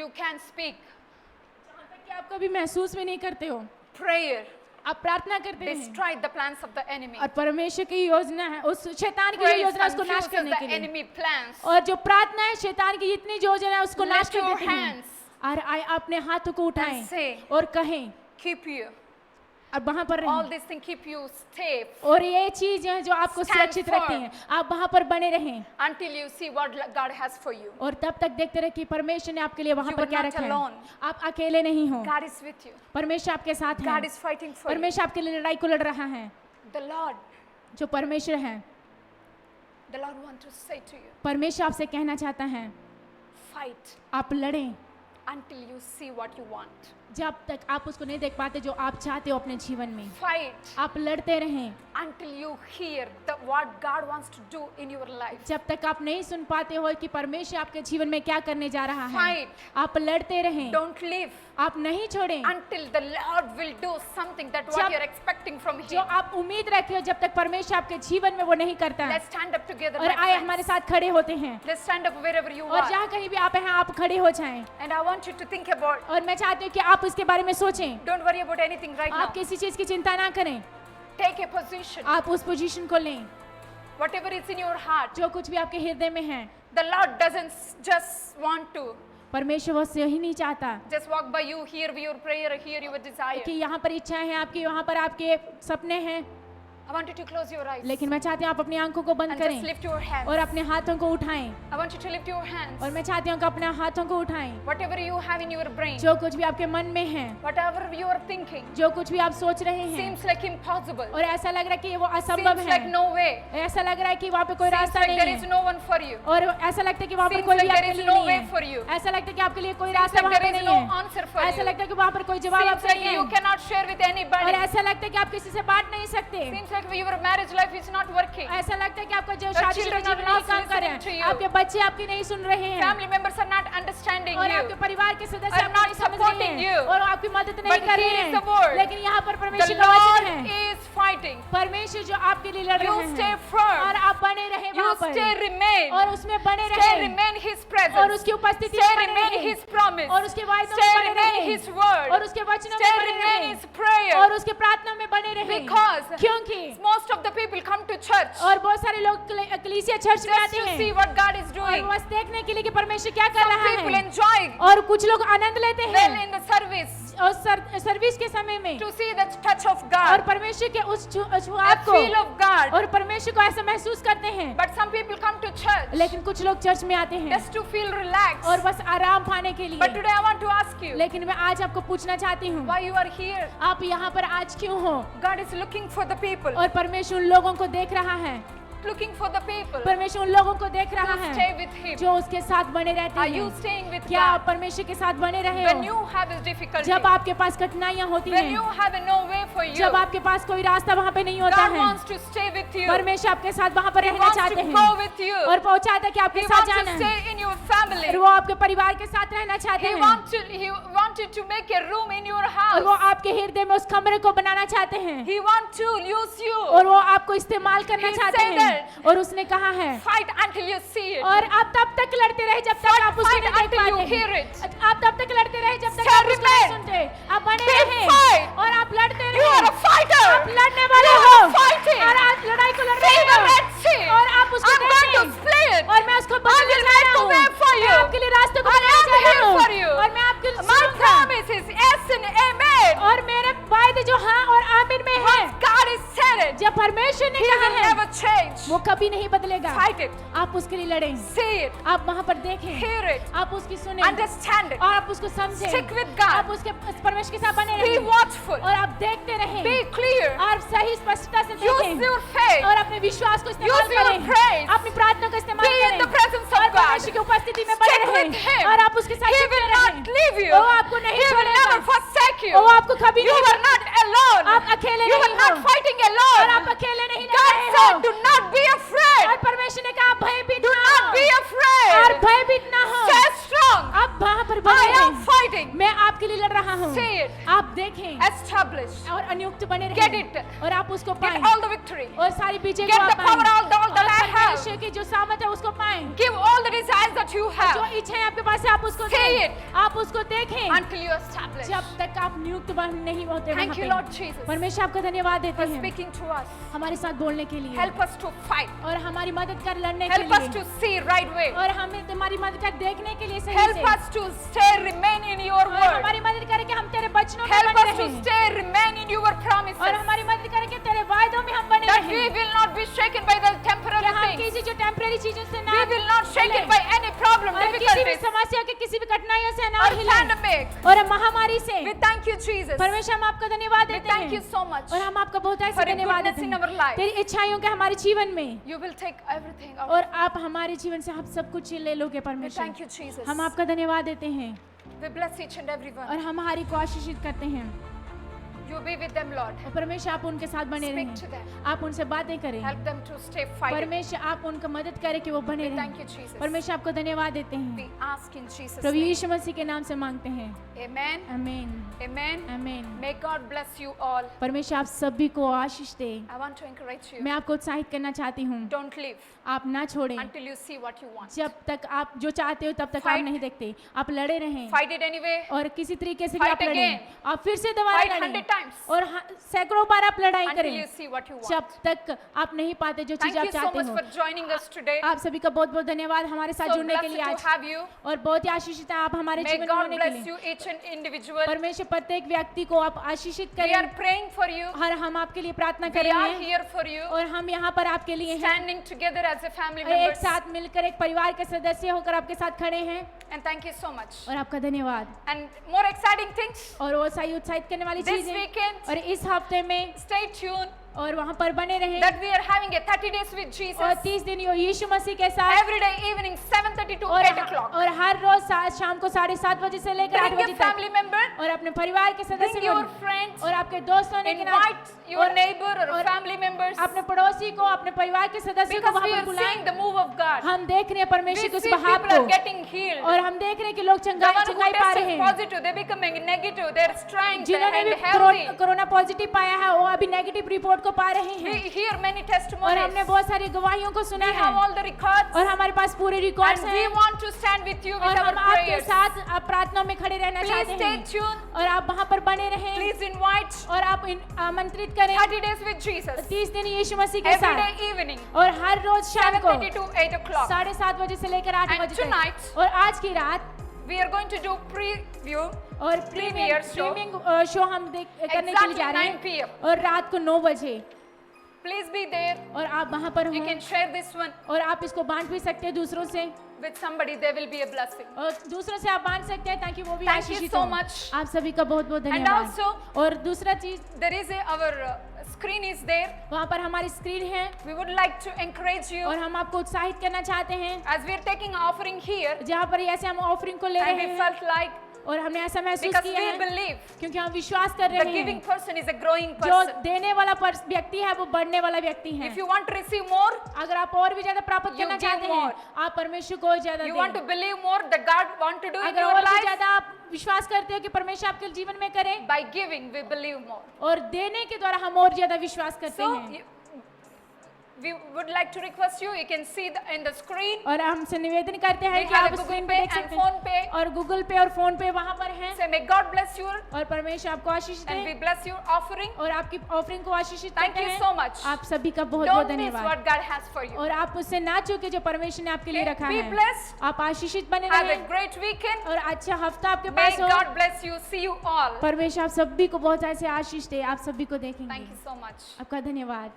you can't speak. जहाँ तक कि आप कभी महसूस भी नहीं करते हो, Prayer, आप प्रार्थना करते हैं destroy the plans of the enemy. और परमेश्वर की योजना है उस शैतान की जो Praise योजना उसको नाश confuses करने the के लिए, enemy plans. और जो प्रार्थना है शैतान की जितनी योजना है उसको नाश Lift कर your देती है। hands और अपने हाथों को and उठाएं say, और कहें keep you. और वहां पर All रहें these things keep you safe और ये चीज है जो आपको Stand सुरक्षित firm. रखती है, आप वहां पर बने रहें until you see what God has for you. और तब तक देखते रहे कि परमेश्वर ने आपके लिए वहां You पर are क्या not रखा है। alone. आप अकेले नहीं हो, God is with you. परमेश्वर आपके साथ है, God is fighting for you. परमेश्वर आपके लिए लड़ाई को लड़ रहा है। The Lord, जो परमेश्वर है, the Lord wants to say to you, परमेश्वर आपसे कहना चाहता है fight आप लड़ें until you see what you want. जब तक आप उसको नहीं देख पाते जो आप चाहते हो अपने जीवन में। Fight आप लड़ते रहें until you hear what God wants to do in your life. जब तक आप नहीं सुन पाते हो कि परमेश्वर आपके जीवन में क्या करने जा रहा है। Fight. आप लड़ते रहें, Don't leave आप नहीं छोड़ें until the Lord will do something that what जब- you're expecting from जो Him. आप उम्मीद रखे हो जब तक परमेश्वर आपके जीवन में वो नहीं करता। Let's stand up together, और my आए friends. हमारे साथ खड़े होते हैं Let's stand up wherever you और are. जहाँ कहीं भी आप हैं आप खड़े हो जाएं। And I want you to think about, और मैं चाहती हूँ कि आप इसके बारे में सोचें, don't worry about anything right now. आप किसी चीज की चिंता ना करें, Take a position. आप उस पोजीशन को लें Whatever is in your heart, जो कुछ भी आपके हृदय में है। the Lord doesn't just want to परमेश्वर वो सही नहीं चाहता just walk by you, hear your prayer, hear your desire. कि यहाँ पर इच्छाएं हैं आपकी, वहाँ पर आपके सपने हैं, I want you to close your eyes लेकिन मैं चाहती हूँ आप अपनी आंखों को बंद and just करें lift your hands. और अपने हाथों को उठाएं। I want you to lift your hands. और मैं चाहती हूँ कि अपने हाथों को उठाएं। Whatever you have in your brain, जो कुछ भी आपके मन में है, whatever you are thinking, जो कुछ भी आप सोच रहे हैं seems like impossible. और ऐसा लग रहा है कि वो असंभव Seems है, like no way. ऐसा लग रहा है कि वहाँ पे कोई Seems रास्ता like नहीं there is है no one for you. और ऐसा लगता है कि वहाँ पर Seems कोई like भी there आपके is लिए no नहीं way है, for you. ऐसा लगता है कि आपके लिए कोई Seems रास्ता like वहाँ there पे is नहीं no है, answer for ऐसा you. लगता है कि वहाँ पर कोई जवाब Seems आपका like नहीं you है cannot share with और anybody. ऐसा लगता है कि आप किसी से बांट नहीं सकते, Seems like your marriage life is not working. ऐसा लगता है कि आपका जो Your शादीशुदा children are जीवन नहीं not काम कर रहे listening to हैं, you. आपके बच्चे आपकी नहीं सुन रहे हैं Family members are not understanding और you. आपके परिवार के सदस्य are आपको not नहीं समझ supporting रहे you. हैं और आपकी मदद नहीं But कर रहे here is the हैं, word. लेकिन यहाँ पर The परमेश्वर का वचन Lord है, is fighting. परमेश्वर जो आपके लिए लड़ You रहे stay हैं firm. और आप बने रहे You वहाँ stay, पर remain. और उसमें बने Stay, रहे remain His और presence. उसकी उपस्थिति Stay, में बने remain रहे His promise. और उसके वायदों Stay, में बने remain रहे His word. और उसके वचनों Stay, में बने remain रहे His prayer. और उसके प्रार्थना में बने रहे Because क्योंकि most of the people come to church और बहुत सारे लोग कलीसिया चर्च में just आते to see हैं what God is और doing. बस देखने के लिए कि परमेश्वर क्या कर रहा People है enjoy और कुछ लोग आनंद लेते well हैं in the service और सर्विस के समय में to see the touch of और God, परमेश्वर के उस a छुआव को feel of God. और परमेश्वर को ऐसा महसूस करते हैं, But some people come to church लेकिन कुछ लोग चर्च में आते हैं just to feel relaxed. और बस आराम पाने के But लिए। today I want to ask you, लेकिन मैं आज आपको पूछना चाहती हूँ why you are here? आप यहाँ पर आज क्यों हो? God is looking for the people और परमेश्वर उन लोगों को देख रहा है looking for the people परमेश्वर उन लोगों को देख रहा who stay है with Him. जो उसके साथ बने रहते Are you हैं। staying with क्या आप God? परमेश्वर के साथ बने रहे When हो? you have a difficulty, जब आपके पास कठिनाइयाँ होती when you हैं, have a no way for you, जब आपके पास कोई रास्ता वहाँ पे नहीं होता God है, wants to stay with you. परमेश्वर आपके साथ वहाँ पर He रहना wants चाहते to हैं go with you. और वो चाहता है कि आपके He साथ wants जाना to है stay in your family. और वो आपके परिवार के साथ रहना चाहते He हैं wanted to make a room in your और वो house. आपके हृदय में उस कमरे को बनाना चाहते हैं He wants to use you. और वो आपको इस्तेमाल करना He चाहते said हैं और उसने कहा है Fight until you see it. और आप तब तक लड़ते रहे जब तक आप उसको fight नहीं देख until you पाते hear हैं। it. आप तब तक लड़ते रहे जब तक Stand आप उसको नहीं remain. सुनते। आप बने Be रहे fight. और आप लड़ते You are a रहे। fighter. आप लड़ने वाले You हो are fighting. और आप लड़ाई को लड़ See रहे the हो Red Sea. और आप उसको I'm going to देखें split. और मैं उसको I बदलने will जा make रहा a way for हूँ। you. मैं आपके लिए रास्ते को I बनाने am जा here रहा for you. हूँ और मैं आपके लिए My सुनूंगा। promise is yes and amen. और मेरे वायदे जो हाँ और आमीन में है, God is said it. जब परमेश्वर ने He कहा will है never change. वो कभी नहीं बदलेगा। Fight it. आप उसके लिए लड़ें, See it. आप वहाँ पर देखें, Hear it. आप उसकी सुने Understand it. और आप उसको समझें। Stick with God. आप उसके परमेश्वर के साथ बने Be रहें watchful. और आप देखते रहें Be clear. और सही स्पष्टता से Use देखें your faith. और अपने विश्वास को इस्तेमाल Use your करें, praise. अपनी प्रार्थना का इस्तेमाल Be in करें the presence of और God. परमेश्वर की उपस्थिति में बने Stick with रहें Him. और आप उसके साथ He चिपके will रहें। not leave you. वो आपको नहीं He will छोड़ेगा। never forsake you. वो आपको कभी You नहीं are not alone. आप अकेले You नहीं are not हो fighting और alone. आप अकेले नहीं लड़ God रहे said, हो do not be afraid. और परमेश्वर ने कहा भयभीत Do ना not be हो और afraid. भयभीत ना हो। Stay strong. आप वहाँ पर I बने am रहें। fighting. मैं आपके लिए लड़ रहा हूँ। See it. आप देखें Establish. और अनुयुक्त बने Get रहें it. और आप उसको Get पाएं all the victory. और सारी विजय Get को the आप power, पाएं all और that I have. परमेश्वर की जो सामर्थ है उसको पाएं। Give all the desires that you जो have इच्छाएं आपके पास है आप उसको See दें। it. आप उसको देखें until you establish. जब तक आप नियुक्त नहीं होते वहाँ Thank you, पे। Lord Jesus, परमेश्वर आपका धन्यवाद देते for हैं speaking to us. हमारे साथ बोलने के लिए Help us to fight. और हमारी मदद कर लड़ने के Help us लिए to see right way. और हमें तुम्हारी मदद कर देखने के लिए सही Help से us to stay, remain in your और word. हमारी मदद करे कि हम तेरे वचनों में Help बने us to रहें stay, remain in your और promises. हमारी मदद करे कि तेरे वायदों में हम बने That we रहें will not be shaken by the कि temporary हम things. किसी जो टेम्परेरी चीजों से ना We will not shaken हिलें by any problem, और किसी भी difficulties, समस्या के किसी भी कठिनाइयों से ना or हिलें pandemic. और महामारी से We thank you, Jesus. परमेश्वर हम आपका धन्यवाद We देते thank you हैं so much. और हम आपका बहुत for ऐसे your धन्यवाद goodness देते in our हैं life. तेरी इच्छाइयों के हमारे जीवन में You will take everything out. और आप हमारे जीवन से आप सब कुछ ले लोगे We परमेश्वर thank you, Jesus. हम आपका धन्यवाद देते हैं We bless each and every और one. हम हमारी को आशीषित करते हैं You be with them, Lord. और परमेश्वर आप उनके साथ बने Speak to रहें them. आप उनसे बातें करें Help them to stay fighting. परमेश्वर आप उनका मदद करें कि वो बने We thank रहें you, Jesus. परमेश्वर आपको धन्यवाद देते We हैं ask in Jesus' Prabhu name. यीशु मसीह के नाम से मांगते हैं Amen. आमीन Amen. आमीन May God bless you all. परमेश्वर आप सभी को आशीष दे I want to encourage you. मैं आपको उत्साहित करना चाहती हूँ Don't leave आप ना छोड़ें until you see what you want. जब तक आप जो चाहते हो तब तक आप Fight. नहीं देखते आप लड़े रहें Fight it anyway. और किसी तरीके से भी Fight आप लड़ें again. आप फिर से दोबारा Fight लड़ें 100 times. और सैकड़ों बार आप लड़ाई Until करें you see what you want. जब तक आप नहीं पाते जो चीज Thank आप you so चाहते much हो for joining us today. आप सभी का बहुत बहुत धन्यवाद हमारे साथ So जुड़ने के blessed लिए to आज have you. और बहुत ही आशीषित है आप हमारे May जीवन में God होने के bless लिए you each and individual. परमेश्वर प्रत्येक व्यक्ति को आप आशीषित We करें are praying for you. हर हम आपके लिए प्रार्थना कर We रहे are हैं here for you. और हम यहाँ पर आपके लिए हैं Standing together as a family और एक members. साथ मिलकर एक परिवार के सदस्य होकर आपके साथ खड़े हैं And thank you so much. और आपका धन्यवाद And more exciting things. और वो सही उत्साहित करने वाली This चीजें weekend, और इस हफ्ते में stay tuned और वहाँ पर बने रहें that we are having a 30 days with Jesus. और 30 दिन यीशु मसीह के साथ Every day evening 7:30 to और 8 o'clock. और हर रोज शाम को 7:30 बजे से लेकर 8 Bring बजे your तक family member. और अपने परिवार के Bring सदस्य your को friends. और आपके दोस्तों ने Invite your neighbor or family members. अपने पड़ोसी को अपने परिवार के सदस्य को Because वहाँ we पर are बुलाएं seeing the move of God. हम देख रहे हैं We परमेश्वर के see उस बहाव people are को getting healed. और हम देख रहे हैं कि लोग The one who चंगाई पा रहे tested हैं positive, they're becoming negative. They're strength जिन्होंने and भी healthy. कोरोना पॉजिटिव पाया है वो अभी नेगेटिव रिपोर्ट को पा रहे We हैं hear many और testimonies. हमने बहुत सारी गवाहियों को सुना We है have all the records. और हमारे पास पूरे रिकॉर्ड्स And we हैं want to stand with you with और our हम आपके prayers. साथ आप प्रार्थना में खड़े रहना Please चाहते stay हैं tuned. और आप वहाँ पर बने रहें Please invite और आप आमंत्रित करें 30 days with Jesus. 30 दिन यीशु मसीह के Every साथ day evening, और हर रोज शाम को 7:30 to 8 o'clock. 7:30 बजे से लेकर 8 And बजे tonight, तक और आज की रात we are going to do preview और Premiere show. प्रीमियम शो हम करने के लिए जा exactly रहे 9 p.m. हैं और रात को 9 बजे Please be there. और आप वहाँ पर You हो can share this one. और आप इसको बांट भी सकते हैं दूसरों से with somebody, there will be a blessing. और दूसरों से आप बांट सकते हैं ताकि वो भी Thank you आशीषित so हो। much. आप सभी का बहुत बहुत And धन्यवाद। also, और दूसरा चीज, there is our screen is there. वहाँ पर हमारी स्क्रीन है We would like to encourage you और हम आपको उत्साहित करना चाहते हैं, as we are taking offering here, जहाँ पर ऐसे हम ऑफरिंग को ले and रहे we हैं felt like और हमने ऐसा महसूस because किया we है believe क्योंकि हम विश्वास कर the रहे giving हैं person is a growing जो person. देने वाला व्यक्ति है वो बढ़ने वाला व्यक्ति है। If you want to receive more, अगर आप और भी ज्यादा प्राप्त You करना give चाहते more. हैं, आप परमेश्वर को और ज्यादा you want to दें। believe more that God want to do in अगर your और भी life, ज्यादा आप विश्वास करते हो कि परमेश्वर आपके जीवन में करे, by giving we believe more. और देने के द्वारा हम और ज्यादा विश्वास करते So हैं। we would like to request you. You can see in the screen. और हमसे निवेदन करते हैं We कि have आप a स्क्रीन Google पे Pay देख and सकते Phone हैं Pay. और गूगल पे और फोन पे वहाँ पर हैं Say, may God bless you, और परमेश्वर आपको आशीष and we they bless your offering. और आपकी ऑफरिंग को आशीषित Thank करते you हैं। so much. आप सभी का बहुत बहुत Don't miss धन्यवाद what God has for you. और आप उससे ना चूके जो परमेश्वर ने आपके लिए Okay, रखा be है। blessed. आप आशीषित बने Have a रहें great weekend. और अच्छा हफ्ता आपके May पास हो। God bless you. See you all. परमेश्वर आप सभी को बहुत ऐसे आशीष दे, आप सभी को देखेंगे। Thank you so much. आपका धन्यवाद।